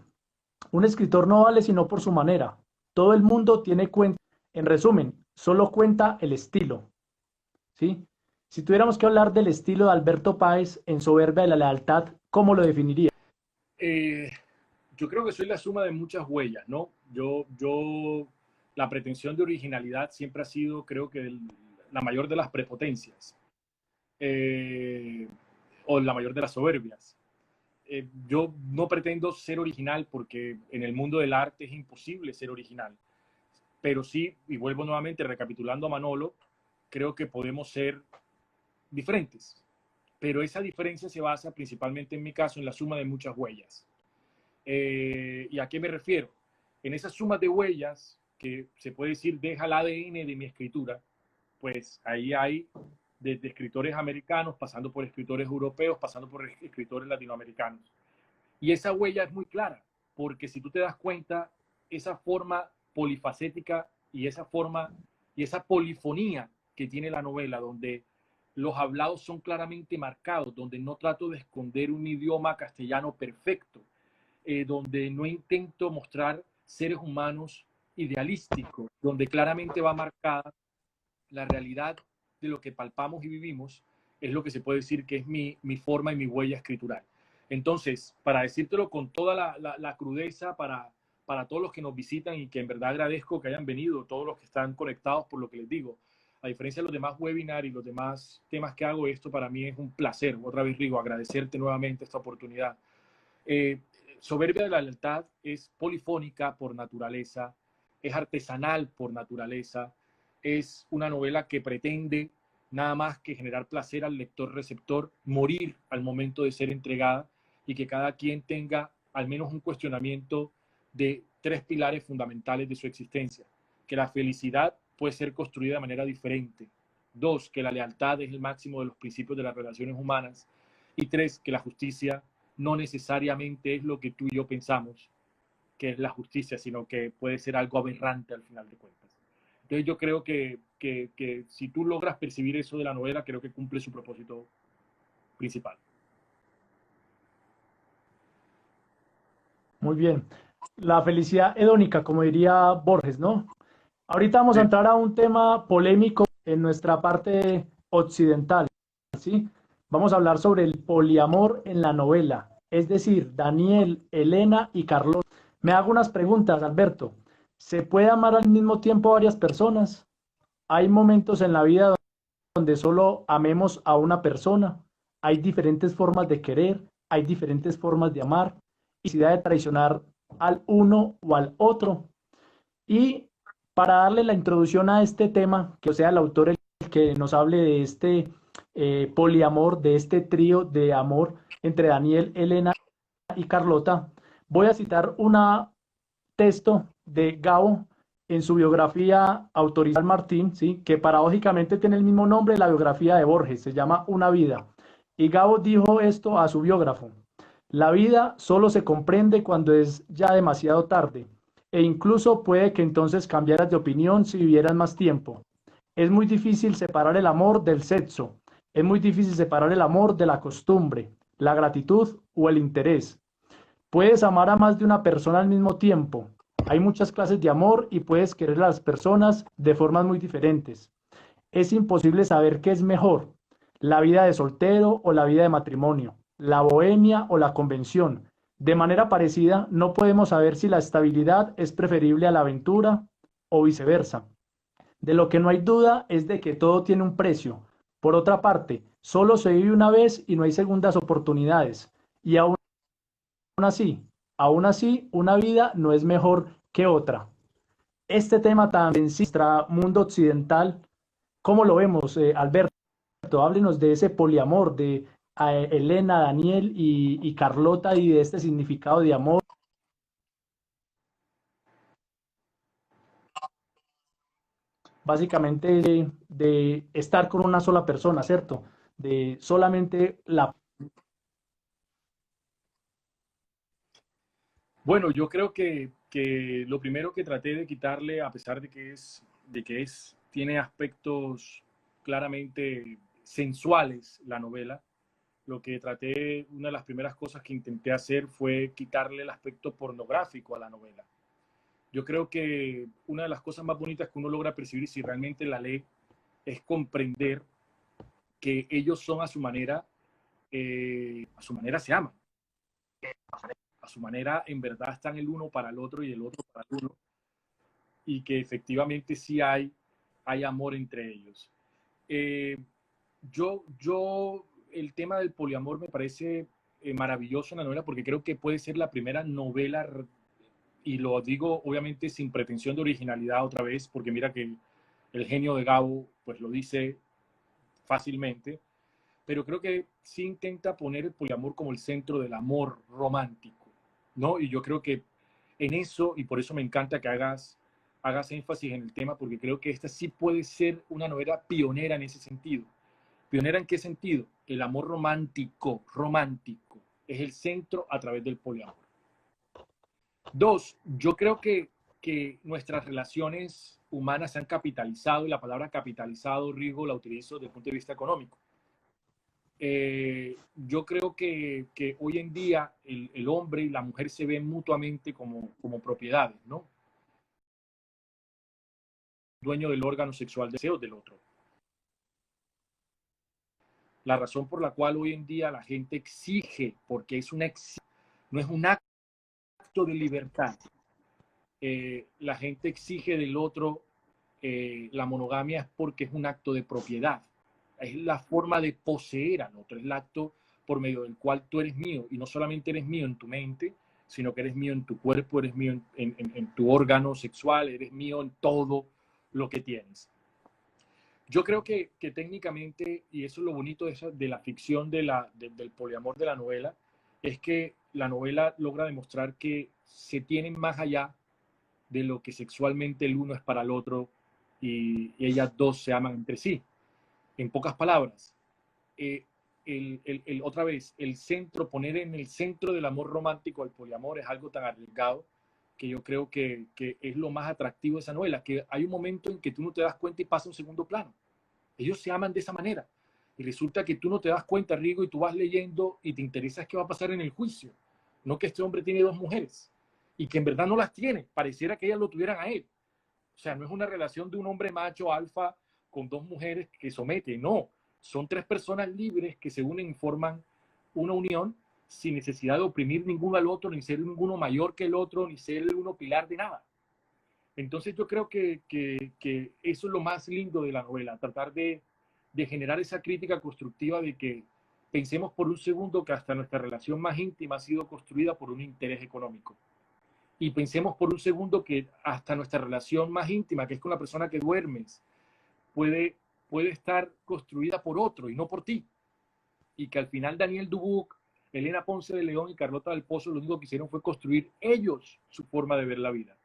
Speaker 1: un escritor no vale sino por su manera. Todo el mundo tiene cuenta. En resumen, solo cuenta el estilo. ¿Sí? Si tuviéramos que hablar del estilo de Alberto Páez en Soberbia de la Lealtad, ¿cómo lo definiría?
Speaker 2: Eh, yo creo que soy la suma de muchas huellas, ¿no? La pretensión de originalidad siempre ha sido, creo que, la mayor de las prepotencias, eh, o la mayor de las soberbias. Yo no pretendo ser original porque en el mundo del arte es imposible ser original, pero sí, y vuelvo nuevamente recapitulando a Manolo, creo que podemos ser diferentes, pero esa diferencia se basa principalmente en mi caso en la suma de muchas huellas. ¿Y a qué me refiero? En esas sumas de huellas, que se puede decir deja el ADN de mi escritura, pues ahí hay desde escritores americanos, pasando por escritores europeos, pasando por escritores latinoamericanos. Y esa huella es muy clara, porque si tú te das cuenta, esa forma polifacética y esa forma y esa polifonía que tiene la novela, donde los hablados son claramente marcados, donde no trato de esconder un idioma castellano perfecto, donde no intento mostrar seres humanos idealísticos, donde claramente va marcada la realidad de lo que palpamos y vivimos, es lo que se puede decir que es mi forma y mi huella escritural. Entonces, para decírtelo con toda la crudeza, para todos los que nos visitan y que en verdad agradezco que hayan venido, todos los que están conectados por lo que les digo, a diferencia de los demás webinars y los demás temas que hago, esto para mí es un placer. Otra vez, Rigo, agradecerte nuevamente esta oportunidad. Eh, Soberbia de la lealtad es polifónica por naturaleza, es artesanal por naturaleza, es una novela que pretende nada más que generar placer al lector receptor, morir al momento de ser entregada y que cada quien tenga al menos un cuestionamiento de tres pilares fundamentales de su existencia. Que la felicidad puede ser construida de manera diferente. Dos, que la lealtad es el máximo de los principios de las relaciones humanas. Y tres, que la justicia no necesariamente es lo que tú y yo pensamos que es la justicia, sino que puede ser algo aberrante al final de cuentas. Entonces yo creo que si tú logras percibir eso de la novela, creo que cumple su propósito principal.
Speaker 1: Muy bien. La felicidad hedónica, como diría Borges, ¿no? Ahorita vamos a
Speaker 2: Sí.
Speaker 1: entrar a un tema polémico en nuestra parte occidental, ¿sí? Vamos a hablar sobre el poliamor en la novela, es decir, Daniel, Elena y Carlos. Me hago unas preguntas, Alberto. ¿Se puede amar al mismo tiempo a varias personas? ¿Hay momentos en la vida donde solo amemos a una persona? ¿Hay diferentes formas de querer? ¿Hay diferentes formas de amar? ¿Y necesidad de traicionar al uno o al otro? Y para darle la introducción a este tema, que sea el autor el que nos hable de este poliamor, de este trío de amor entre Daniel, Elena y Carlota, voy a citar un texto de Gabo en su biografía autorizada Martín, ¿sí? Que paradójicamente tiene el mismo nombre de la biografía de Borges, se llama Una vida. Y Gabo dijo esto a su biógrafo: la vida solo se comprende cuando es ya demasiado tarde, e incluso puede que entonces cambiaras de opinión si vivieras más tiempo. Es muy difícil separar el amor del sexo, es muy difícil separar el amor de la costumbre, la gratitud o el interés. Puedes amar a más de una persona al mismo tiempo. Hay muchas clases de amor y puedes querer a las personas de formas muy diferentes. Es imposible saber qué es mejor, la vida de soltero o la vida de matrimonio, la bohemia o la convención. De manera parecida, no podemos saber si la estabilidad es preferible a la aventura o viceversa. De lo que no hay duda es de que todo tiene un precio. Por otra parte, solo se vive una vez y no hay segundas oportunidades. Y así, aún así, una vida no es mejor que otra. Este tema tan en nuestro mundo occidental, ¿cómo lo vemos, Alberto? Háblenos de ese poliamor, de Elena, Daniel y Carlota y de este significado de amor. Básicamente de estar con una sola persona, ¿cierto? De solamente la...
Speaker 2: Bueno, yo creo que lo primero que traté de quitarle, a pesar de que tiene aspectos claramente sensuales la novela, lo que traté, una de las primeras cosas que intenté hacer fue quitarle el aspecto pornográfico a la novela. Yo creo que una de las cosas más bonitas que uno logra percibir si realmente la lee es comprender que ellos son a su manera se aman, a su manera en verdad están el uno para el otro y el otro para el uno, y que efectivamente sí hay amor entre ellos. Eh, el tema del poliamor me parece maravilloso en la novela porque creo que puede ser la primera novela, y lo digo obviamente sin pretensión de originalidad otra vez, porque mira que el genio de Gabo pues lo dice fácilmente, pero creo que sí intenta poner el poliamor como el centro del amor romántico, ¿no? Y yo creo que en eso, y por eso me encanta que hagas énfasis en el tema, porque creo que esta sí puede ser una novela pionera en ese sentido. ¿Pionera en qué sentido? El amor romántico, romántico, es el centro a través del poliamor. Dos, yo creo que nuestras relaciones humanas se han capitalizado, y la palabra capitalizado, Rigo, la utilizo desde el punto de vista económico. Yo creo que hoy en día el hombre y la mujer se ven mutuamente como propiedades, ¿no? Dueño del órgano sexual deseo del otro. La razón por la cual hoy en día la gente exige, porque es no es un acto de libertad, la gente exige del otro la monogamia es porque es un acto de propiedad, es la forma de poseer al otro, es el acto por medio del cual tú eres mío, y no solamente eres mío en tu mente, sino que eres mío en tu cuerpo, eres mío en tu órgano sexual, eres mío en todo lo que tienes. Yo creo que técnicamente, y eso es lo bonito de la ficción del poliamor de la novela, es que la novela logra demostrar que se tienen más allá de lo que sexualmente el uno es para el otro, y ellas dos se aman entre sí. En pocas palabras, eh, otra vez, poner en el centro del amor romántico el poliamor es algo tan arriesgado que yo creo que es lo más atractivo de esa novela, que hay un momento en que tú no te das cuenta y pasa a un segundo plano. Ellos se aman de esa manera. Y resulta que tú no te das cuenta, Rigo, y tú vas leyendo y te interesa qué va a pasar en el juicio. No que este hombre tiene dos mujeres y que en verdad no las tiene. Pareciera que ellas lo tuvieran a él. O sea, no es una relación de un hombre macho alfa con dos mujeres que somete. No, son tres personas libres que se unen y forman una unión sin necesidad de oprimir ninguno al otro, ni ser ninguno mayor que el otro, ni ser el uno pilar de nada. Entonces yo creo que eso es lo más lindo de la novela, tratar de generar esa crítica constructiva de que pensemos por un segundo que hasta nuestra relación más íntima ha sido construida por un interés económico. Y pensemos por un segundo que hasta nuestra relación más íntima, que es con la persona que duermes, puede, puede estar construida por otro y no por ti. Y que al final Daniel Dubuc, Elena Ponce de León y Carlota del Pozo lo único que hicieron fue construir ellos su forma de ver la vida.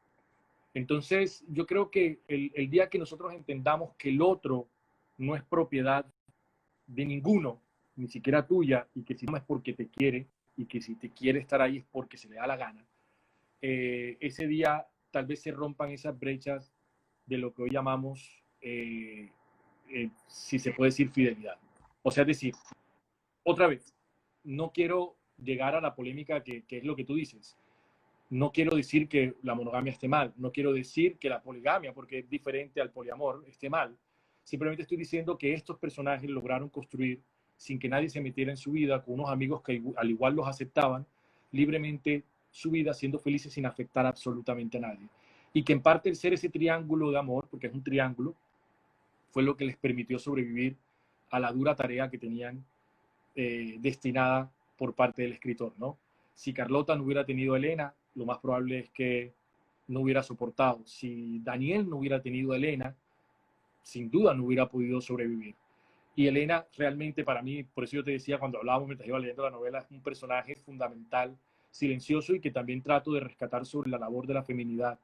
Speaker 2: Entonces, yo creo que el día que nosotros entendamos que el otro no es propiedad de ninguno, ni siquiera tuya, y que si no es porque te quiere, y que si te quiere estar ahí es porque se le da la gana, ese día tal vez se rompan esas brechas de lo que hoy llamamos, si se puede decir, fidelidad. O sea, es decir, otra vez, no quiero llegar a la polémica que es lo que tú dices. No quiero decir que la monogamia esté mal, no quiero decir que la poligamia, porque es diferente al poliamor, esté mal. Simplemente estoy diciendo que estos personajes lograron construir, sin que nadie se metiera en su vida, con unos amigos que al igual los aceptaban, libremente su vida, siendo felices sin afectar absolutamente a nadie. Y que en parte el ser ese triángulo de amor, porque es un triángulo, fue lo que les permitió sobrevivir a la dura tarea que tenían destinada por parte del escritor, ¿no? Si Carlota no hubiera tenido a Elena, lo más probable es que no hubiera soportado. Si Daniel no hubiera tenido a Elena, sin duda no hubiera podido sobrevivir. Y Elena realmente para mí, por eso yo te decía cuando hablábamos mientras iba leyendo la novela, es un personaje fundamental, silencioso, y que también trato de rescatar sobre la labor de la feminidad,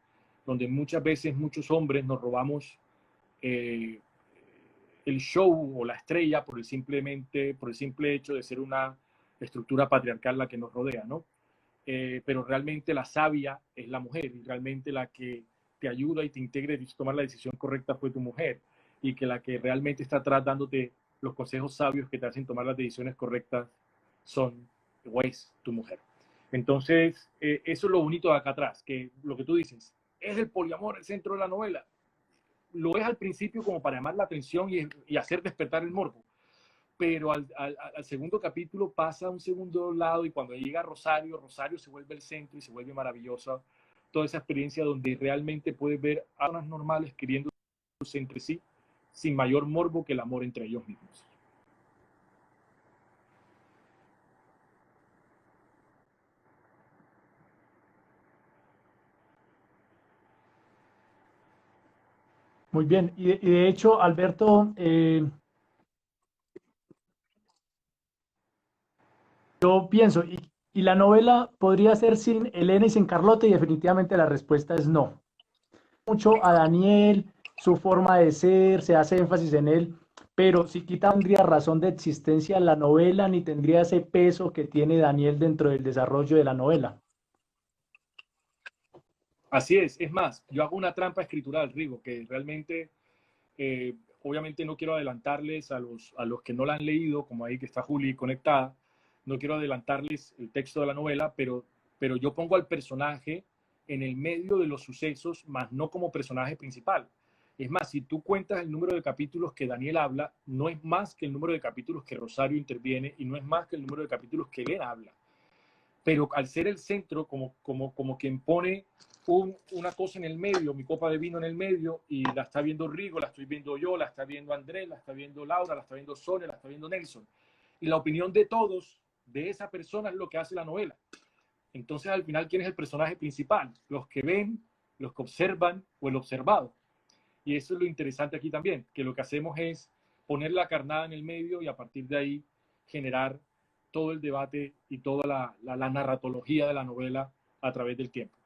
Speaker 2: donde muchas veces muchos hombres nos robamos eh, el show o la estrella por el simple hecho de ser una estructura patriarcal la que nos rodea, ¿no? Pero realmente la sabia es la mujer, y realmente la que te ayuda y te integra y tomar la decisión correcta fue tu mujer, y que la que realmente está atrás dándote los consejos sabios que te hacen tomar las decisiones correctas son o es tu mujer. Entonces, eso es lo bonito de acá atrás, que lo que tú dices, es el poliamor el centro de la novela. Lo es al principio como para llamar la atención y hacer despertar el morbo, pero al segundo capítulo pasa a un segundo lado, y cuando llega Rosario, Rosario se vuelve el centro y se vuelve maravillosa toda esa experiencia donde realmente puedes ver a personas normales queriéndose entre sí sin mayor morbo que el amor entre ellos mismos.
Speaker 1: Muy bien. De hecho, Alberto, yo pienso, y Y la novela podría ser sin Elena y sin Carlota, y definitivamente la respuesta es no. Mucho a Daniel, su forma de ser, se hace énfasis en él, pero si quita tendría razón de existencia la novela, ni tendría ese peso que tiene Daniel dentro del desarrollo de la novela.
Speaker 2: Así es más, yo hago una trampa escritural, Rigo, que realmente, obviamente no quiero adelantarles a los que no la han leído, como ahí que está Juli conectada, no quiero adelantarles el texto de la novela, pero yo pongo al personaje en el medio de los sucesos, más no como personaje principal. Es más, si tú cuentas el número de capítulos que Daniel habla, no es más que el número de capítulos que Rosario interviene y no es más que el número de capítulos que Elena habla. Pero al ser el centro, como quien pone una cosa en el medio, mi copa de vino en el medio, y la está viendo Rigo, la estoy viendo yo, la está viendo Andrés, la está viendo Laura, la está viendo Sonia, la está viendo Nelson. Y la opinión de todos, de esa persona, es lo que hace la novela. Entonces, al final, ¿quién es el personaje principal? Los que ven, los que observan o el observado. Y eso es lo interesante aquí también, que lo que hacemos es poner la carnada en el medio y a partir de ahí generar todo el debate y toda la narratología de la novela a través del tiempo.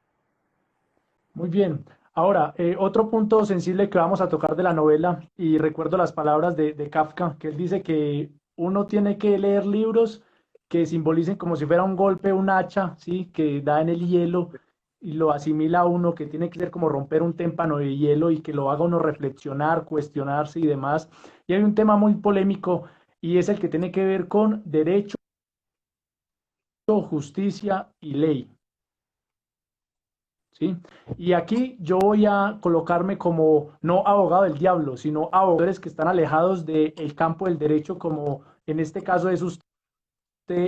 Speaker 1: Muy bien. Ahora, otro punto sensible que vamos a tocar de la novela, y recuerdo las palabras de Kafka, que él dice que uno tiene que leer libros que simbolicen como si fuera un golpe, un hacha, ¿sí? Que da en el hielo y lo asimila a uno, que tiene que ser como romper un témpano de hielo y que lo haga uno reflexionar, cuestionarse y demás. Y hay un tema muy polémico y es el que tiene que ver con derecho, justicia y ley. ¿Sí? Y aquí yo voy a colocarme como no abogado del diablo, sino abogadores que están alejados del campo del derecho, como en este caso es usted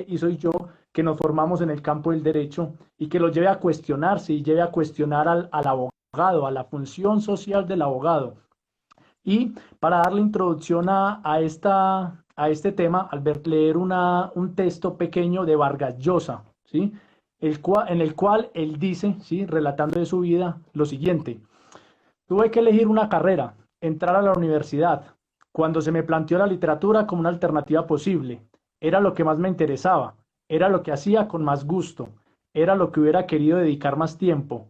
Speaker 1: y soy yo, que nos formamos en el campo del derecho y que lo lleve a cuestionarse y lleve a cuestionar al abogado, a la función social del abogado. Y para darle introducción a este tema, Albert, leer un texto pequeño de Vargas Llosa, ¿sí? En el cual él dice, ¿sí? Relatando de su vida, lo siguiente: tuve que elegir una carrera, entrar a la universidad, cuando se me planteó la literatura como una alternativa posible. Era lo que más me interesaba, era lo que hacía con más gusto, era lo que hubiera querido dedicar más tiempo.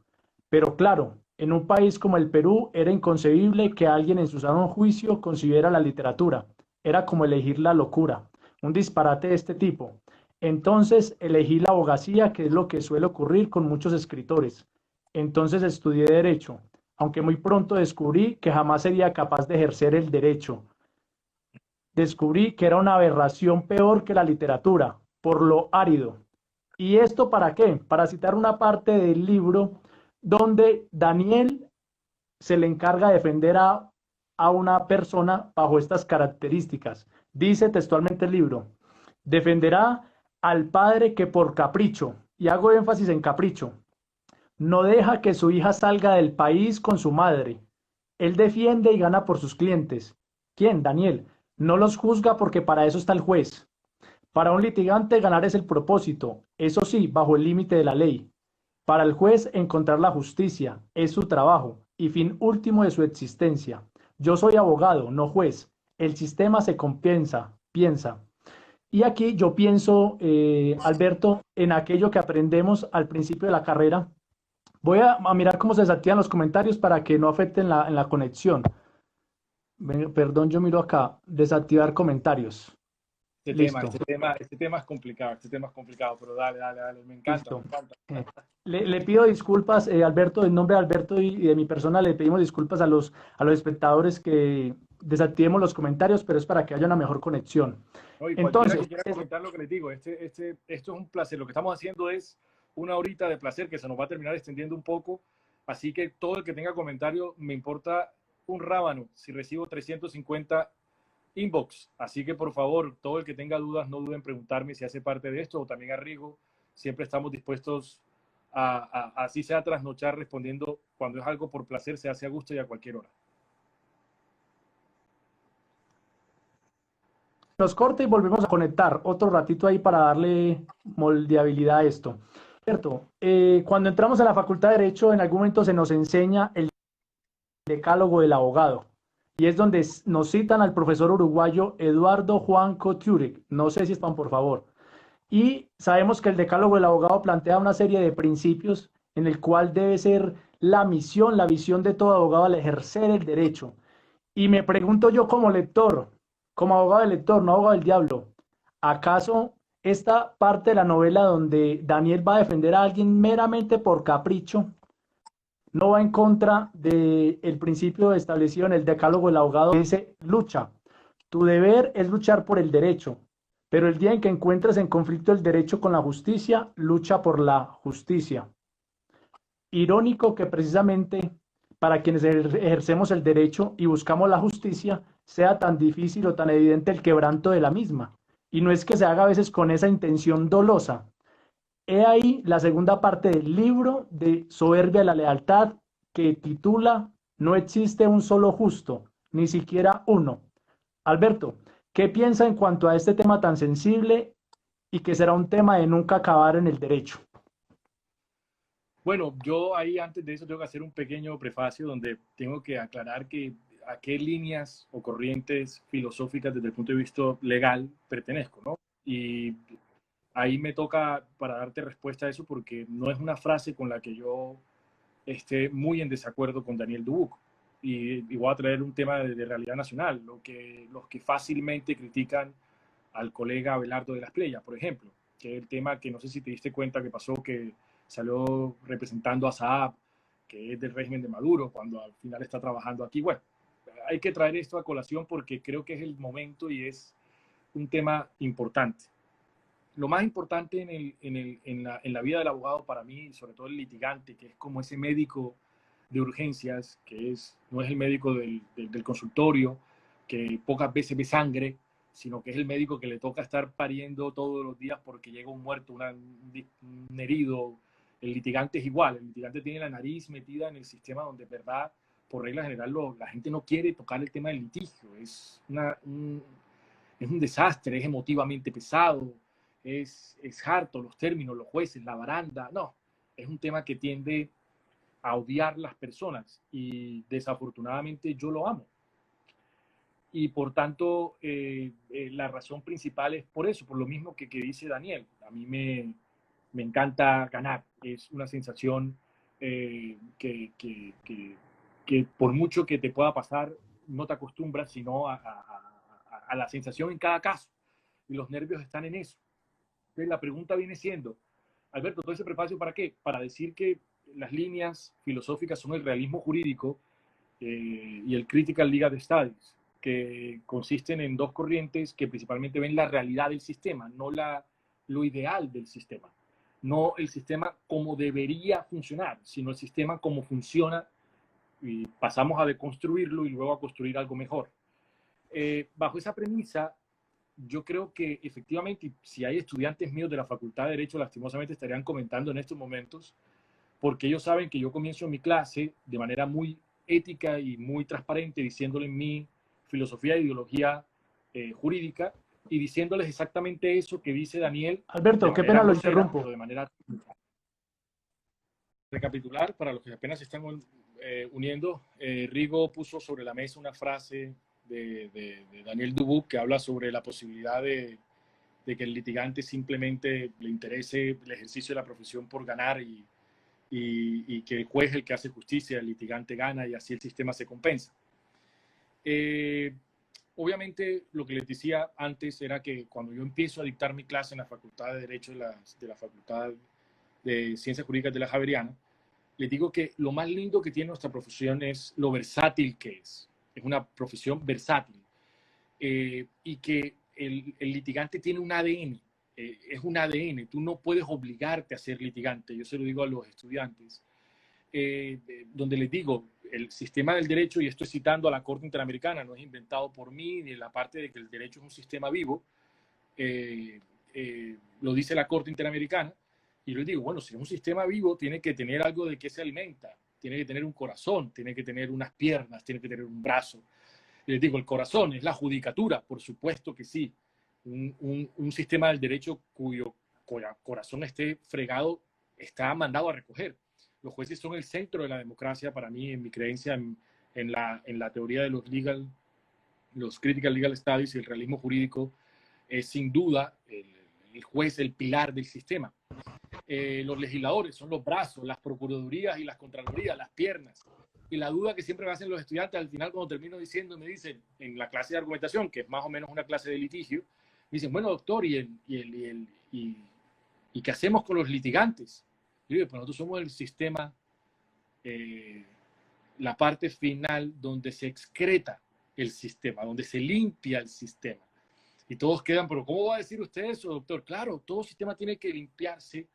Speaker 1: Pero claro, en un país como el Perú era inconcebible que alguien en su sano juicio concibiera la literatura. Era como elegir la locura, un disparate de este tipo. Entonces elegí la abogacía, que es lo que suele ocurrir con muchos escritores. Entonces estudié Derecho, aunque muy pronto descubrí que jamás sería capaz de ejercer el derecho. Descubrí que era una aberración peor que la literatura, por lo árido. ¿Y esto para qué? Para citar una parte del libro donde Daniel se le encarga de defender a una persona bajo estas características. Dice textualmente el libro: defenderá al padre que por capricho, y hago énfasis en capricho, no deja que su hija salga del país con su madre. Él defiende y gana por sus clientes. ¿Quién? Daniel. No los juzga porque para eso está el juez. Para un litigante ganar es el propósito, eso sí, bajo el límite de la ley. Para el juez encontrar la justicia es su trabajo y fin último de su existencia. Yo soy abogado, no juez. El sistema se compensa, piensa. Y aquí yo pienso, Alberto, en aquello que aprendemos al principio de la carrera. Voy a mirar cómo se desactivan los comentarios para que no afecten en la conexión. Perdón, yo miro acá, desactivar comentarios. Listo,
Speaker 2: Este tema es complicado, pero dale, me encanta, me
Speaker 1: listo.
Speaker 2: encanta.
Speaker 1: Le pido disculpas, Alberto, en nombre de Alberto y de mi persona le pedimos disculpas a los espectadores que desactivemos los comentarios, pero es para que haya una mejor conexión.
Speaker 2: No, y cualquiera
Speaker 1: Entonces,
Speaker 2: que quiera comentar lo que les digo, esto es un placer. Lo que estamos haciendo es una horita de placer que se nos va a terminar extendiendo un poco. Así que todo el que tenga comentario, me importa un rábano si recibo 350 inbox. Así que por favor, todo el que tenga dudas, no duden en preguntarme si hace parte de esto o también a Rigo. Siempre estamos dispuestos así sea trasnochar respondiendo. Cuando es algo por placer, se hace a gusto y a cualquier hora.
Speaker 1: nos corta y volvemos a conectar otro ratito ahí para darle moldeabilidad a esto. Cierto, cuando entramos a la Facultad de Derecho, en algún momento se nos enseña el decálogo del abogado. Y es donde nos citan al profesor uruguayo Eduardo Juan Couture. No sé si están, por favor. Y sabemos que el decálogo del abogado plantea una serie de principios en el cual debe ser la misión, la visión de todo abogado al ejercer el derecho. Y me pregunto yo como lector, como abogado del lector, no abogado del diablo, ¿acaso esta parte de la novela donde Daniel va a defender a alguien meramente por capricho no va en contra del principio establecido en el decálogo del abogado que dice lucha? Tu deber es luchar por el derecho, pero el día en que encuentres en conflicto el derecho con la justicia, lucha por la justicia. Irónico que precisamente para quienes ejercemos el derecho y buscamos la justicia sea tan difícil o tan evidente el quebranto de la misma. Y no es que se haga a veces con esa intención dolosa. He ahí la segunda parte del libro de Soberbia de la Lealtad que titula No existe un solo justo, ni siquiera uno. Alberto, ¿qué piensa en cuanto a este tema tan sensible y que será un tema de nunca acabar en el derecho?
Speaker 2: Bueno, yo ahí antes de eso tengo que hacer un pequeño prefacio donde tengo que aclarar que a qué líneas o corrientes filosóficas desde el punto de vista legal pertenezco, ¿no? Y ahí me toca para darte respuesta a eso porque no es una frase con la que yo esté muy en desacuerdo con Daniel Dubuc. Y voy a traer un tema de realidad nacional, los que fácilmente critican al colega Abelardo de las Playas, por ejemplo, que es el tema que no sé si te diste cuenta que pasó, que salió representando a Saab, que es del régimen de Maduro, cuando al final está trabajando aquí. Bueno, hay que traer esto a colación porque creo que es el momento y es un tema importante. Lo más importante en la vida del abogado para mí, sobre todo el litigante, que es como ese médico de urgencias, no es el médico del consultorio, que pocas veces ve sangre, sino que es el médico que le toca estar pariendo todos los días porque llega un muerto, un herido. El litigante es igual, el litigante tiene la nariz metida en el sistema donde, verdad, por regla general, la gente no quiere tocar el tema del litigio. Es un desastre, es emotivamente pesado, es harto los términos, los jueces, la baranda. No, es un tema que tiende a odiar las personas y desafortunadamente yo lo amo. Y por tanto, la razón principal es por eso, por lo mismo que dice Daniel. A mí me encanta ganar, es una sensación que por mucho que te pueda pasar, no te acostumbras sino a la sensación en cada caso. Y los nervios están en eso. Entonces la pregunta viene siendo, Alberto, ¿todo ese prefacio para qué? Para decir que las líneas filosóficas son el realismo jurídico y el Critical Legal Studies, que consisten en dos corrientes que principalmente ven la realidad del sistema, no lo ideal del sistema. No el sistema como debería funcionar, sino el sistema como funciona y pasamos a deconstruirlo y luego a construir algo mejor. Bajo esa premisa, yo creo que efectivamente, si hay estudiantes míos de la Facultad de Derecho, lastimosamente estarían comentando en estos momentos, porque ellos saben que yo comienzo mi clase de manera muy ética y muy transparente, diciéndoles mi filosofía e ideología jurídica y diciéndoles exactamente eso que dice Daniel de
Speaker 1: Alberto, qué
Speaker 2: manera
Speaker 1: pena lo
Speaker 2: grosera,
Speaker 1: interrumpo.
Speaker 2: pero de manera recapitular para los que apenas se están uniendo. Rigo puso sobre la mesa una frase de Daniel Dubuc que habla sobre la posibilidad de que el litigante simplemente le interese el ejercicio de la profesión por ganar y que el juez es el que hace justicia, el litigante gana y así el sistema se compensa. Obviamente, lo que les decía antes era que cuando yo empiezo a dictar mi clase en la Facultad de Derecho de la Facultad de Ciencias Jurídicas de la Javeriana, les digo que lo más lindo que tiene nuestra profesión es lo versátil que es. Es una profesión versátil. Y que el litigante tiene un ADN, es un ADN, tú no puedes obligarte a ser litigante, yo se lo digo a los estudiantes, donde les digo, el sistema del derecho, y estoy citando a la Corte Interamericana, no es inventado por mí, ni la parte de que el derecho es un sistema vivo, lo dice la Corte Interamericana, y yo les digo, bueno, si es un sistema vivo, tiene que tener algo de qué se alimenta, tiene que tener un corazón, tiene que tener unas piernas, tiene que tener un brazo. Les digo, el corazón es la judicatura, por supuesto que sí. Un sistema del derecho cuyo corazón esté fregado está mandado a recoger. Los jueces son el centro de la democracia para mí, en mi creencia en la teoría de los critical legal studies y el realismo jurídico. Es sin duda el juez, el pilar del sistema. Los legisladores son los brazos, las procuradurías y las contralorías, las piernas. Y la duda que siempre me hacen los estudiantes al final cuando termino diciendo, me dicen en la clase de argumentación, que es más o menos una clase de litigio, me dicen, bueno, doctor, ¿y qué hacemos con los litigantes? Y yo digo, pues nosotros somos el sistema, la parte final donde se excreta el sistema, donde se limpia el sistema. Y todos quedan, pero ¿cómo va a decir usted eso, doctor? Claro, todo sistema tiene que limpiarse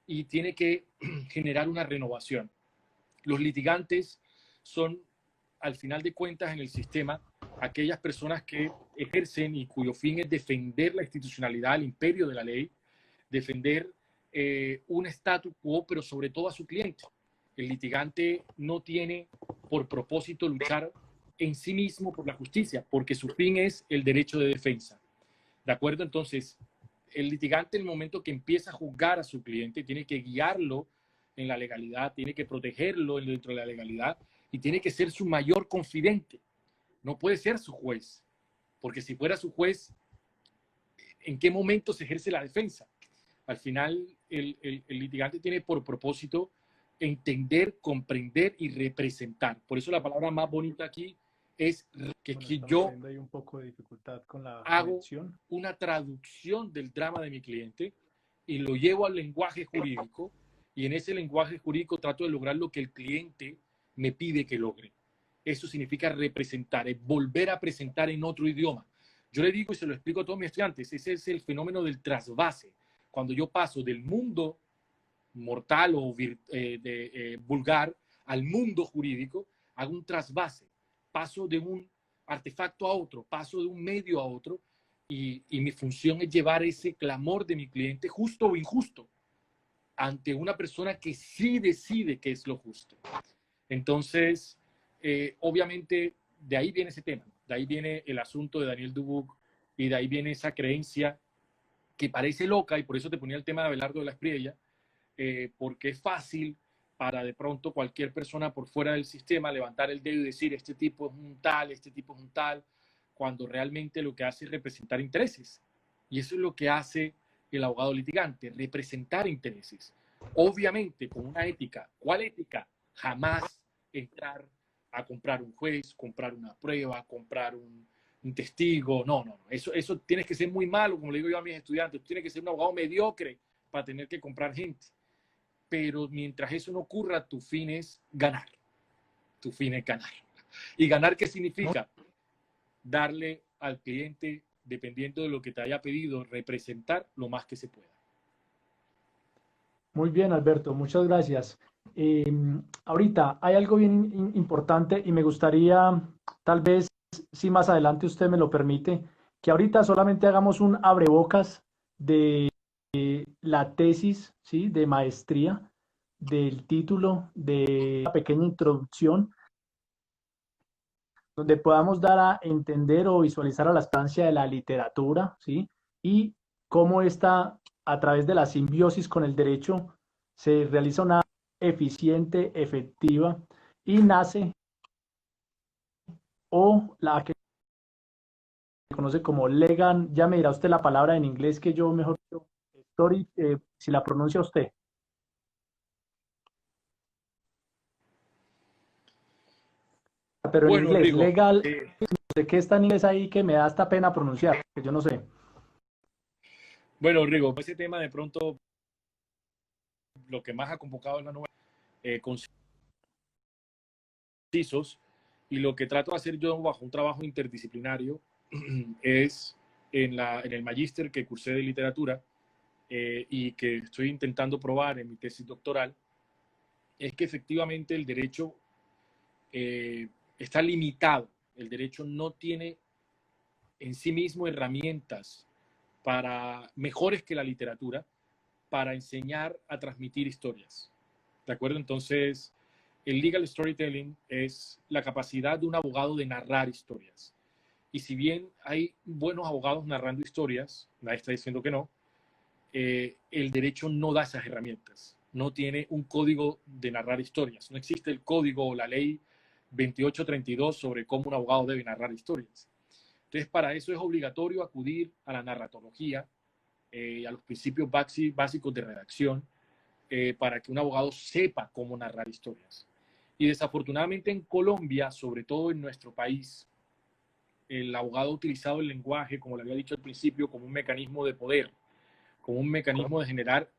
Speaker 2: y tiene que generar una renovación. Los litigantes son, al final de cuentas, en el sistema, aquellas personas que ejercen y cuyo fin es defender la institucionalidad, el imperio de la ley, defender un statu quo, pero sobre todo a su cliente. El litigante no tiene por propósito luchar en sí mismo por la justicia, porque su fin es el derecho de defensa. ¿De acuerdo? Entonces, el litigante en el momento que empieza a juzgar a su cliente tiene que guiarlo en la legalidad, tiene que protegerlo dentro de la legalidad y tiene que ser su mayor confidente. No puede ser su juez, porque si fuera su juez, ¿en qué momento se ejerce la defensa? Al final, el litigante tiene por propósito entender, comprender y representar. Por eso la palabra más bonita aquí es que,
Speaker 1: Bueno,
Speaker 2: yo
Speaker 1: hay un poco de dificultad con la
Speaker 2: hago
Speaker 1: conexión.
Speaker 2: una traducción del drama de mi cliente y lo llevo al lenguaje jurídico, y en ese lenguaje jurídico trato de lograr lo que el cliente me pide que logre. Eso significa representar, es volver a presentar en otro idioma. Yo le digo y se lo explico a todos mis estudiantes, ese es el fenómeno del trasvase. Cuando yo paso del mundo mortal o vulgar al mundo jurídico, hago un trasvase, paso de un artefacto a otro, paso de un medio a otro, y mi función es llevar ese clamor de mi cliente, justo o injusto, ante una persona que sí decide qué es lo justo. Entonces, obviamente, de ahí viene ese tema, de ahí viene el asunto de Daniel Dubuc, y de ahí viene esa creencia que parece loca, y por eso te ponía el tema de Abelardo de la Espriella, porque es fácil para de pronto cualquier persona por fuera del sistema levantar el dedo y decir este tipo es un tal, este tipo es un tal, cuando realmente lo que hace es representar intereses. Y eso es lo que hace el abogado litigante, representar intereses. Obviamente con una ética. ¿Cuál ética? Jamás entrar a comprar un juez, comprar una prueba, comprar un testigo. No, no, no. Eso tienes que ser muy malo, como le digo yo a mis estudiantes. Tienes que ser un abogado mediocre para tener que comprar gente. Pero mientras eso no ocurra, tu fin es ganar. Tu fin es ganar. ¿Y ganar qué significa? Darle al cliente, dependiendo de lo que te haya pedido, representar lo más que se pueda.
Speaker 1: Muy bien, Alberto, muchas gracias. Ahorita hay algo bien importante y me gustaría, tal vez, si más adelante usted me lo permite, que ahorita solamente hagamos un abrebocas de la tesis, ¿sí? De maestría, del título, de una pequeña introducción, donde podamos dar a entender o visualizar a la estancia de la literatura, ¿sí? Y cómo esta, a través de la simbiosis con el derecho, se realiza una eficiente, efectiva y nace, o la que se conoce como legal, ya me dirá usted la palabra en inglés que yo mejor, story, si la pronuncia usted. Pero en
Speaker 2: Bueno,
Speaker 1: inglés,
Speaker 2: Rigo,
Speaker 1: legal, ¿de qué está en inglés ahí que me da esta pena pronunciar? Que yo no sé.
Speaker 2: bueno, Rigo, ese tema de pronto lo que más ha convocado en la novela, concisos, y lo que trato de hacer yo bajo un trabajo interdisciplinario es en el magíster que cursé de literatura y que estoy intentando probar en mi tesis doctoral, es que efectivamente el derecho está limitado. El derecho no tiene en sí mismo herramientas para mejores que la literatura para enseñar a transmitir historias. ¿De acuerdo? Entonces, el legal storytelling es la capacidad de un abogado de narrar historias. Y si bien hay buenos abogados narrando historias, nadie está diciendo que no, el derecho no da esas herramientas. No tiene un código de narrar historias. No existe el código o la ley 2832 sobre cómo un abogado debe narrar historias. Entonces, para eso es obligatorio acudir a la narratología, a los principios básicos de redacción, para que un abogado sepa cómo narrar historias. Y desafortunadamente en Colombia, sobre todo en nuestro país, el abogado ha utilizado el lenguaje, como le había dicho al principio, como un mecanismo de poder, como un mecanismo de generar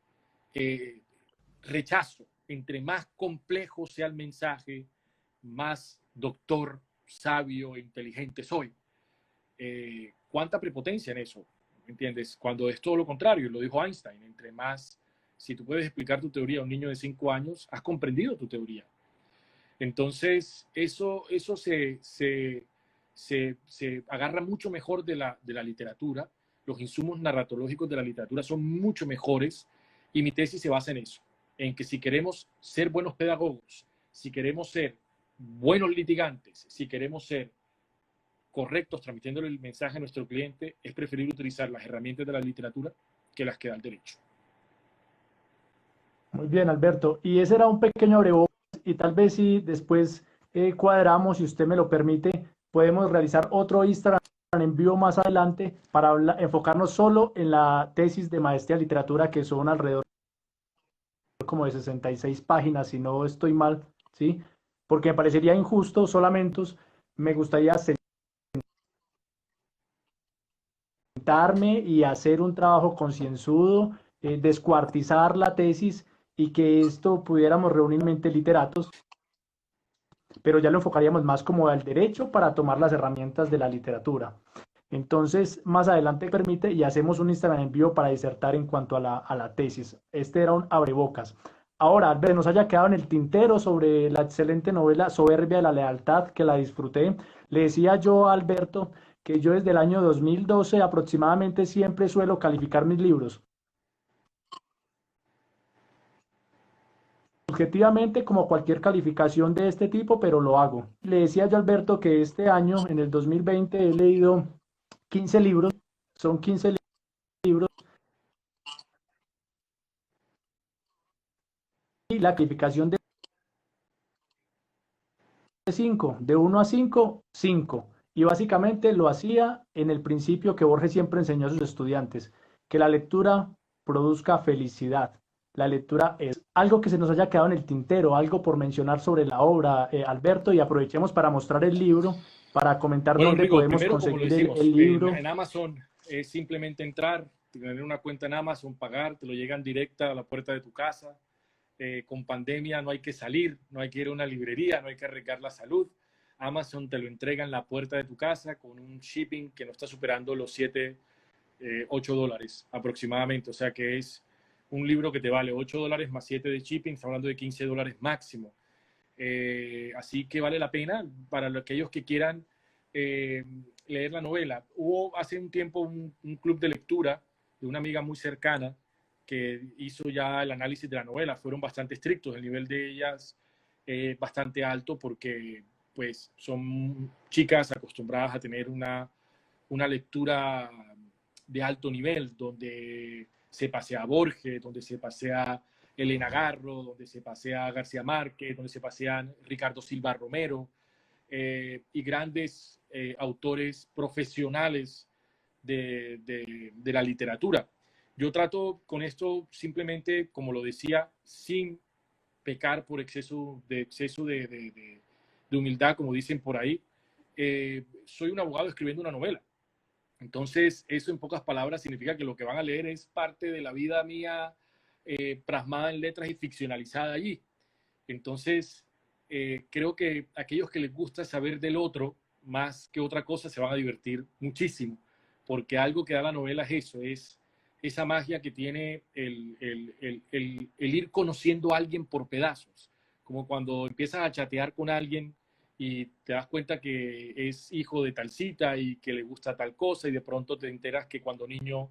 Speaker 2: rechazo. Entre más complejo sea el mensaje, más doctor, sabio e inteligente soy. ¿Cuánta prepotencia en eso? ¿Entiendes? Cuando es todo lo contrario, lo dijo Einstein, entre más, si tú puedes explicar tu teoría a un niño de 5 años, has comprendido tu teoría. Entonces, eso se agarra mucho mejor de la literatura. Los insumos narratológicos de la literatura son mucho mejores y mi tesis se basa en eso, en que si queremos ser buenos pedagogos, si queremos ser buenos litigantes, si queremos ser correctos transmitiéndole el mensaje a nuestro cliente, es preferible utilizar las herramientas de la literatura que las que da el derecho.
Speaker 1: Muy bien, Alberto. Y ese era un pequeño abrebocas y tal vez si después cuadramos, si usted me lo permite, podemos realizar otro Instagram en vivo más adelante para enfocarnos solo en la tesis de maestría en literatura, que son alrededor como de 66 páginas, si no estoy mal, ¿sí? Porque me parecería injusto solamente, me gustaría sentarme y hacer un trabajo concienzudo, descuartizar la tesis y que esto pudiéramos reunirmente literatos, pero ya lo enfocaríamos más como al derecho para tomar las herramientas de la literatura. Entonces, más adelante permite y hacemos un Instagram en vivo para disertar en cuanto a la tesis. Este era un abrebocas. Ahora, Albert, nos haya quedado en el tintero sobre la excelente novela Soberbia de la Lealtad, que la disfruté. Le decía yo a Alberto que yo desde el año 2012 aproximadamente siempre suelo calificar mis libros subjetivamente como cualquier calificación de este tipo, pero lo hago. Le decía yo a Alberto que este año, en el 2020, he leído 15 libros, son 15 libros, y la calificación de 5, de 1 a 5, 5. Y básicamente lo hacía en el principio que Borges siempre enseñó a sus estudiantes, que la lectura produzca felicidad. La lectura es algo que se nos haya quedado en el tintero, algo por mencionar sobre la obra, Alberto, y aprovechemos para mostrar el libro, para comentar
Speaker 2: Bueno,
Speaker 1: dónde
Speaker 2: Rodrigo,
Speaker 1: podemos
Speaker 2: primero, como lo
Speaker 1: conseguir
Speaker 2: decimos,
Speaker 1: el libro.
Speaker 2: en Amazon es simplemente entrar, tener una cuenta en Amazon, pagar, te lo llegan directa a la puerta de tu casa. Con pandemia no hay que salir, no hay que ir a una librería, no hay que arriesgar la salud. Amazon te lo entrega en la puerta de tu casa con un shipping que no está superando los 7, 8 dólares aproximadamente. O sea que es un libro que te vale 8 dólares más 7 de shipping, está hablando de 15 dólares máximo. Así que vale la pena para aquellos que quieran leer la novela. Hubo hace un tiempo un club de lectura de una amiga muy cercana que hizo ya el análisis de la novela. Fueron bastante estrictos, el nivel de ellas bastante alto porque pues son chicas acostumbradas a tener una lectura de alto nivel, donde se pasea Borges, donde se pasea Elena Garro, donde se pasea García Márquez, donde se pasean Ricardo Silva Romero y grandes autores profesionales de la literatura. Yo trato con esto simplemente, como lo decía, sin pecar por exceso de humildad, como dicen por ahí. Soy un abogado escribiendo una novela. Entonces, eso en pocas palabras significa que lo que van a leer es parte de la vida mía plasmada en letras y ficcionalizada allí. Entonces, creo que aquellos que les gusta saber del otro, más que otra cosa, se van a divertir muchísimo, porque algo que da la novela es eso, es esa magia que tiene el ir conociendo a alguien por pedazos, como cuando empiezas a chatear con alguien y te das cuenta que es hijo de tal cita y que le gusta tal cosa y de pronto te enteras que cuando niño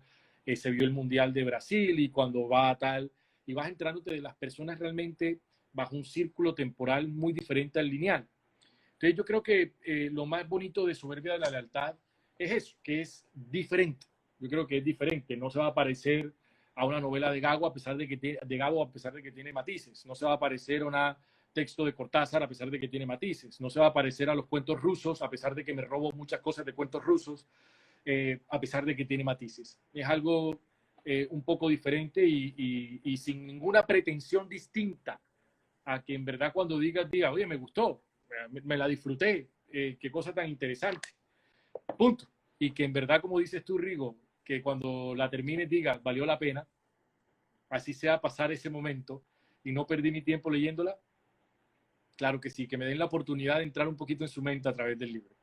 Speaker 2: se vio el Mundial de Brasil y cuando va a tal, y vas enterándote de las personas realmente bajo un círculo temporal muy diferente al lineal. Entonces yo creo que lo más bonito de Soberbia de la Lealtad es eso, que es diferente. Yo creo que es diferente, no se va a parecer a una novela de Gago a pesar de que tiene matices, no se va a parecer a un texto de Cortázar a pesar de que tiene matices, no se va a parecer a los cuentos rusos a pesar de que me robo muchas cosas de cuentos rusos, a pesar de que tiene matices. Es algo un poco diferente y sin ninguna pretensión distinta a que en verdad cuando diga, oye, me gustó, me la disfruté, qué cosa tan interesante, punto. Y que en verdad, como dices tú, Rigo, que cuando la termines digas, valió la pena, así sea pasar ese momento y no perdí mi tiempo leyéndola, claro que sí, que me den la oportunidad de entrar un poquito en su mente a través del libro.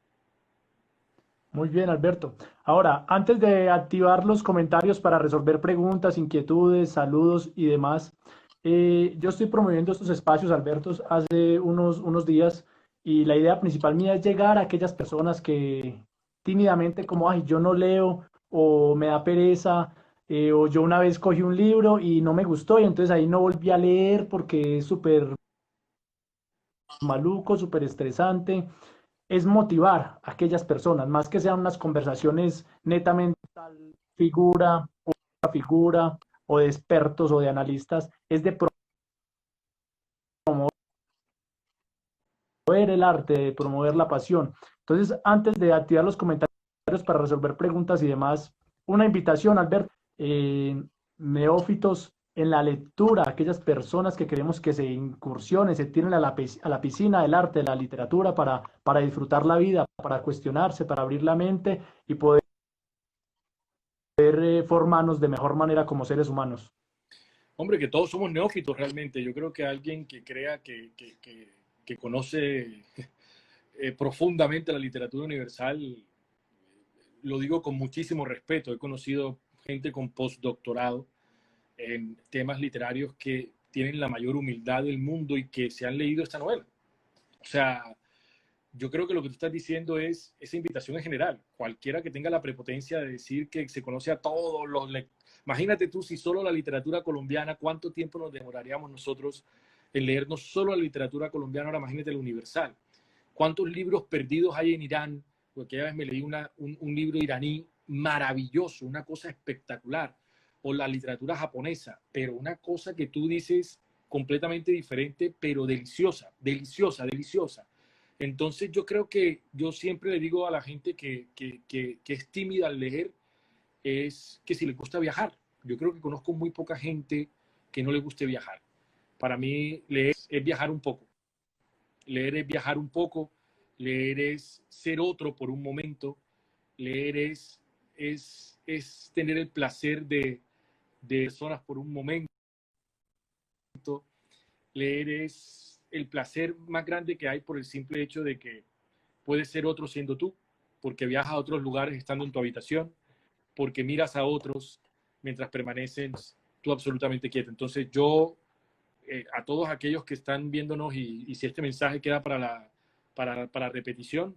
Speaker 1: Muy bien, Alberto. Ahora, antes de activar los comentarios para resolver preguntas, inquietudes, saludos y demás, yo estoy promoviendo estos espacios, Alberto, hace unos días y la idea principal mía es llegar a aquellas personas que tímidamente como, ay, yo no leo o me da pereza o yo una vez cogí un libro y no me gustó y entonces ahí no volví a leer porque es súper maluco, súper estresante es motivar a aquellas personas, más que sean unas conversaciones netamente tal figura, otra figura, o de expertos o de analistas, es de promover el arte, de promover la pasión. Entonces, antes de activar los comentarios para resolver preguntas y demás, una invitación, Albert, neófitos en la lectura, aquellas personas que queremos que se incursionen, se tiren a la piscina del arte, de la literatura, para disfrutar la vida, para cuestionarse, para abrir la mente y poder formarnos de mejor manera como seres humanos.
Speaker 2: Hombre, que todos somos neófitos realmente. Yo creo que alguien que crea que conoce profundamente la literatura universal, lo digo con muchísimo respeto. He conocido gente con postdoctorado en temas literarios que tienen la mayor humildad del mundo y que se han leído esta novela. O sea, yo creo que lo que tú estás diciendo es esa invitación en general. Cualquiera que tenga la prepotencia de decir que se conoce a todos los lectores. Imagínate tú si solo la literatura colombiana, ¿cuánto tiempo nos demoraríamos nosotros en leernos solo la literatura colombiana? Ahora imagínate la universal. ¿Cuántos libros perdidos hay en Irán? Porque aquella vez me leí un libro iraní maravilloso, una cosa espectacular. O la literatura japonesa, pero una cosa que tú dices completamente diferente, pero deliciosa, deliciosa, deliciosa. Entonces yo creo que yo siempre le digo a la gente que es tímida al leer, es que si le gusta viajar. Yo creo que conozco muy poca gente que no le guste viajar. Para mí leer es viajar un poco. Leer es viajar un poco, leer es ser otro por un momento, leer es tener el placer de personas por un momento, leer es el placer más grande que hay por el simple hecho de que puedes ser otro siendo tú, porque viajas a otros lugares estando en tu habitación, porque miras a otros mientras permaneces tú absolutamente quieto. Entonces yo, a todos aquellos que están viéndonos y si este mensaje queda para repetición,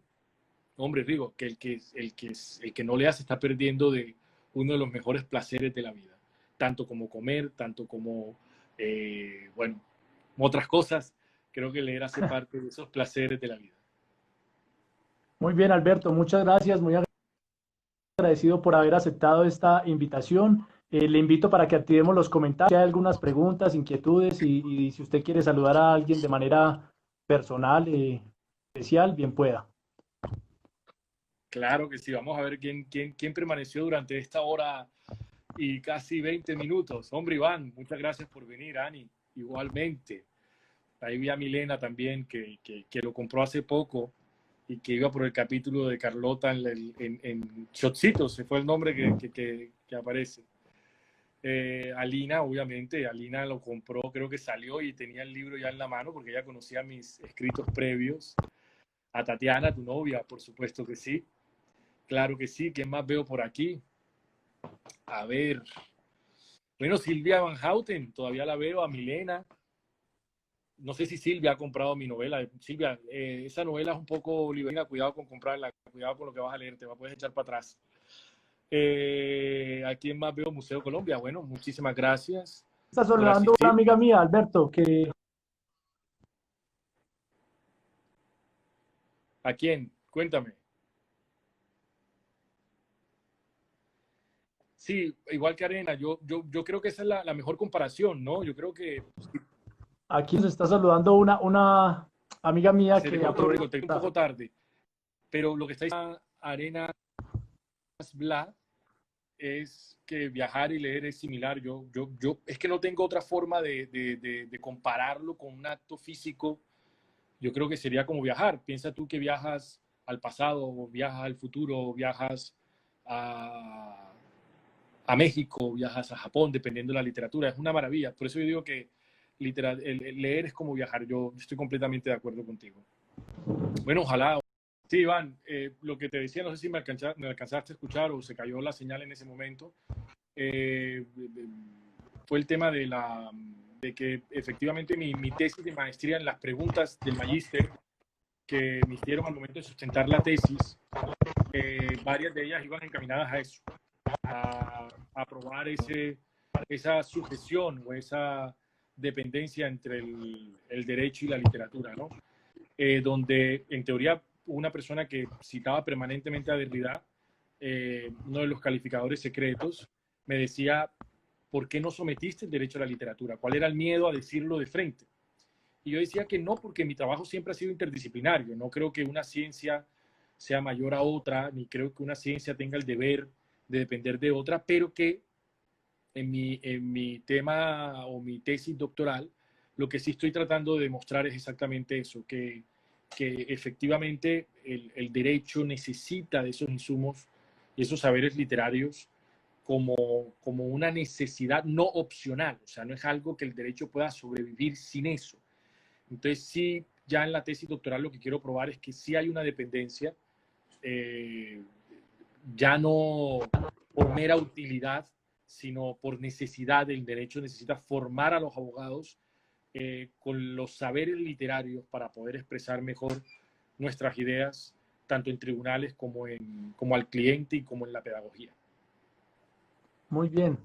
Speaker 2: hombre, Rigo, que el que no lea se está perdiendo de uno de los mejores placeres de la vida, tanto como comer, tanto como, bueno, otras cosas. Creo que leer hace parte de esos placeres de la vida.
Speaker 1: Muy bien, Alberto, muchas gracias, muy agradecido por haber aceptado esta invitación. Le invito para que activemos los comentarios, si hay algunas preguntas, inquietudes y si usted quiere saludar a alguien de manera personal, especial, bien pueda.
Speaker 2: Claro que sí, vamos a ver quién permaneció durante esta hora y casi 20 minutos. Hombre, Iván, muchas gracias por venir, Ani, igualmente. Ahí vi a Milena también, que lo compró hace poco y que iba por el capítulo de Carlota en Shotcitos, ese fue el nombre que aparece. Alina, obviamente, Alina lo compró, creo que salió y tenía el libro ya en la mano porque ella conocía mis escritos previos. A Tatiana, tu novia, por supuesto que sí. Claro que sí. ¿Quién más veo por aquí? A ver. Bueno, Silvia Van Houten, todavía la veo. A Milena. No sé si Silvia ha comprado mi novela. Silvia, esa novela es un poco libertina. Cuidado con comprarla. Cuidado con lo que vas a leer. Te va a poder echar para atrás. ¿A quién más veo? Museo Colombia. Bueno, muchísimas gracias
Speaker 1: Está
Speaker 2: por
Speaker 1: saludando una
Speaker 2: asistir.
Speaker 1: amiga mía, Alberto, que...
Speaker 2: ¿A quién? Cuéntame. Sí, igual que Arena, yo creo que esa es la mejor comparación, ¿no? Yo creo que
Speaker 1: Aquí nos está saludando una amiga mía
Speaker 2: se te
Speaker 1: que
Speaker 2: cortó, Rico, te un
Speaker 1: aprovecha.
Speaker 2: poco tarde, pero lo que está diciendo Arena Bla es que viajar y leer es similar. Es que no tengo otra forma de compararlo con un acto físico. Yo creo que sería como viajar. Piensa tú que viajas al pasado, o viajas al futuro, o viajas a, a México, viajas a Japón, dependiendo de la literatura. Es una maravilla. Por eso yo digo que el leer es como viajar. Yo estoy completamente de acuerdo contigo. Bueno, ojalá. Sí, Iván, lo que te decía, no sé si me alcanzaste a escuchar o se cayó la señal en ese momento, eh, fue el tema de que efectivamente mi tesis de maestría, en las preguntas del magíster que me hicieron al momento de sustentar la tesis, varias de ellas iban encaminadas a eso, a probar esa sujeción o esa dependencia entre el derecho y la literatura, ¿no? Donde en teoría una persona que citaba permanentemente a Derrida, uno de los calificadores secretos, me decía, ¿por qué no sometiste el derecho a la literatura? ¿Cuál era el miedo a decirlo de frente? Y yo decía que no, porque mi trabajo siempre ha sido interdisciplinario. No creo que una ciencia sea mayor a otra, ni creo que una ciencia tenga el deber de depender de otra, pero que en mi tema o mi tesis doctoral, lo que sí estoy tratando de demostrar es exactamente eso, que efectivamente el derecho necesita de esos insumos y esos saberes literarios como una necesidad no opcional, o sea, no es algo que el derecho pueda sobrevivir sin eso. Entonces, sí, ya en la tesis doctoral lo que quiero probar es que sí hay una dependencia, eh, ya no por mera utilidad, sino por necesidad. El derecho necesita formar a los abogados con los saberes literarios para poder expresar mejor nuestras ideas, tanto en tribunales como al cliente y como en la pedagogía.
Speaker 1: Muy bien.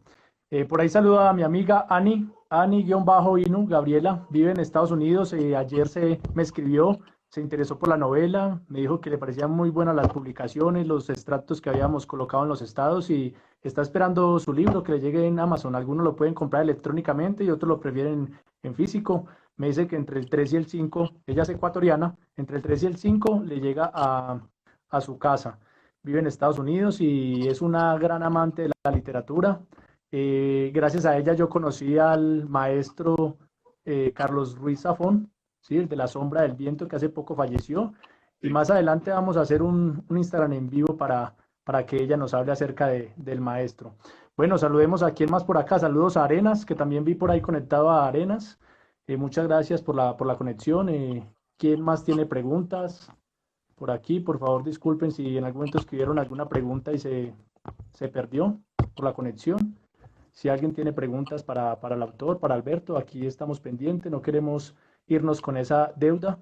Speaker 1: Por ahí saluda a mi amiga Ani, Ani-Inu, Gabriela, vive en Estados Unidos. Ayer me escribió, se interesó por la novela, me dijo que le parecían muy buenas las publicaciones, los extractos que habíamos colocado en los estados y está esperando su libro que le llegue en Amazon. Algunos lo pueden comprar electrónicamente y otros lo prefieren en físico. Me dice que entre el 3 y el 5, ella es ecuatoriana, entre el 3 y el 5 le llega a su casa. Vive en Estados Unidos y es una gran amante de la literatura. Gracias a ella yo conocí al maestro Carlos Ruiz Zafón, ¿sí? El de La Sombra del Viento, que hace poco falleció. Y
Speaker 2: Sí.
Speaker 1: más adelante vamos a hacer un Instagram en vivo para que ella nos hable acerca del maestro. Bueno, saludemos a quien más por acá. Saludos a Arenas, que también vi por ahí conectado a Arenas. Muchas gracias por la conexión. ¿Quién más tiene preguntas? Por aquí, por favor, disculpen si en algún momento escribieron alguna pregunta y se perdió por la conexión. Si alguien tiene preguntas para el autor, para Alberto, aquí estamos pendientes, no queremos irnos con esa deuda.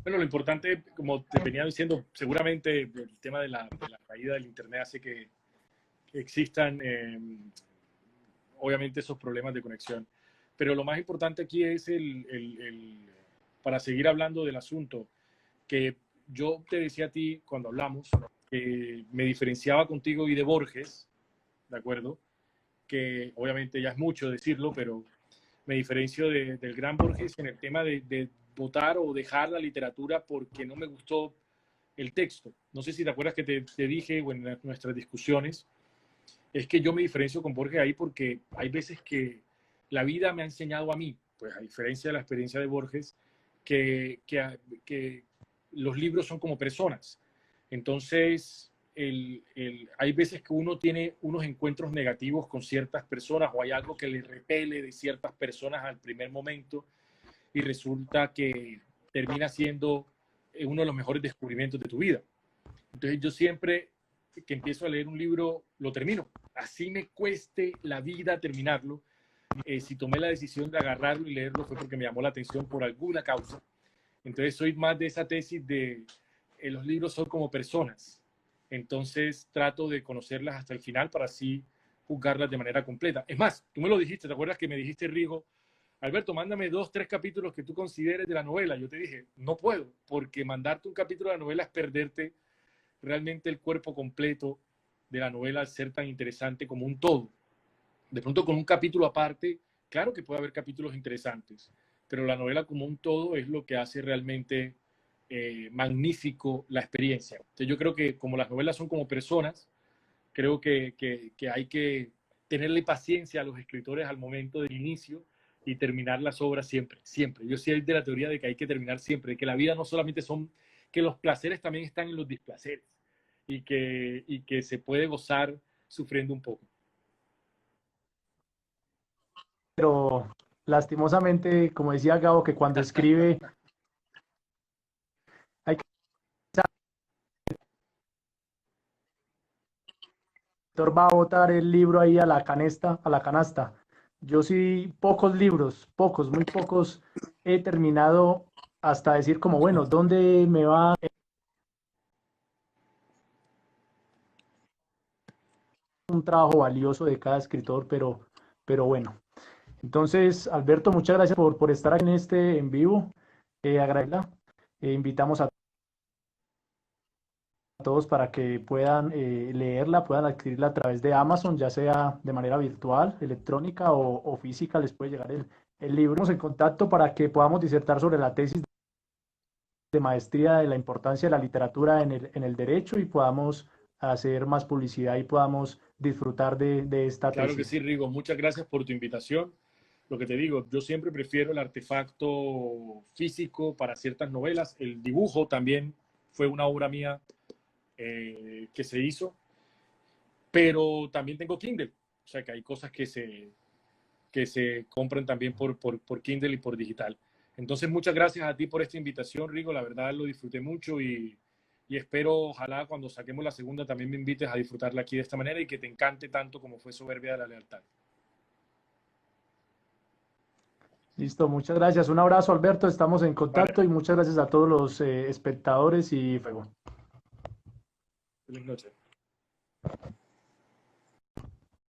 Speaker 2: Bueno, lo importante, como te venía diciendo, seguramente el tema de la caída del Internet hace que existan, obviamente, esos problemas de conexión. Pero lo más importante aquí es para seguir hablando del asunto, que yo te decía a ti cuando hablamos, que me diferenciaba contigo y de Borges, ¿de acuerdo? Que obviamente ya es mucho decirlo, pero me diferencio del gran Borges en el tema de votar o dejar la literatura porque no me gustó el texto. No sé si te acuerdas que te dije o en nuestras discusiones, es que yo me diferencio con Borges ahí porque hay veces que la vida me ha enseñado a mí, pues a diferencia de la experiencia de Borges, que los libros son como personas. Entonces, hay veces que uno tiene unos encuentros negativos con ciertas personas o hay algo que le repele de ciertas personas al primer momento y resulta que termina siendo uno de los mejores descubrimientos de tu vida. Entonces yo siempre que empiezo a leer un libro lo termino. Así me cueste la vida terminarlo. Si tomé la decisión de agarrarlo y leerlo fue porque me llamó la atención por alguna causa. Entonces soy más de esa tesis de los libros son como personas. Entonces trato de conocerlas hasta el final para así juzgarlas de manera completa. Es más, tú me lo dijiste, ¿te acuerdas que me dijiste, Rigo, Alberto, mándame 2, 3 capítulos que tú consideres de la novela? Yo te dije, no puedo, porque mandarte un capítulo de la novela es perderte realmente el cuerpo completo de la novela al ser tan interesante como un todo. De pronto con un capítulo aparte, claro que puede haber capítulos interesantes, pero la novela como un todo es lo que hace realmente magnífico la experiencia. Entonces yo creo que como las novelas son como personas, creo que hay que tenerle paciencia a los escritores al momento del inicio y terminar las obras siempre, siempre. Yo soy de la teoría de que hay que terminar siempre, de que la vida no solamente son, que los placeres también están en los displaceres y que se puede gozar sufriendo un poco.
Speaker 1: Pero lastimosamente, como decía Gabo, que cuando escribe hay que el autor va a botar el libro ahí a la canasta, a la canasta. Yo sí, pocos libros, pocos, muy pocos, he terminado hasta decir como, bueno, ¿dónde me va un trabajo valioso de cada escritor? Pero bueno. Entonces, Alberto, muchas gracias por estar aquí en este en vivo. Agradecerla. Invitamos a todos para que puedan leerla, puedan adquirirla a través de Amazon, ya sea de manera virtual, electrónica o física, les puede llegar el libro. Estamos en contacto para que podamos disertar sobre la tesis de maestría de la importancia de la literatura en el derecho y podamos hacer más publicidad y podamos disfrutar de esta
Speaker 2: Claro que
Speaker 1: tesis.
Speaker 2: sí, Rigo. Muchas gracias por tu invitación. Lo que te digo, yo siempre prefiero el artefacto físico para ciertas novelas. El dibujo también fue una obra mía que se hizo, pero también tengo Kindle. O sea que hay cosas que se compran también por Kindle y por digital. Entonces, muchas gracias a ti por esta invitación, Rigo. La verdad lo disfruté mucho y espero, ojalá cuando saquemos la segunda también me invites a disfrutarla aquí de esta manera y que te encante tanto como fue Soberbia de la Lealtad.
Speaker 1: Listo, muchas gracias. Un abrazo, Alberto. Estamos en
Speaker 2: Vale,
Speaker 1: contacto y muchas gracias a todos los espectadores y fuego.
Speaker 2: feliz noche.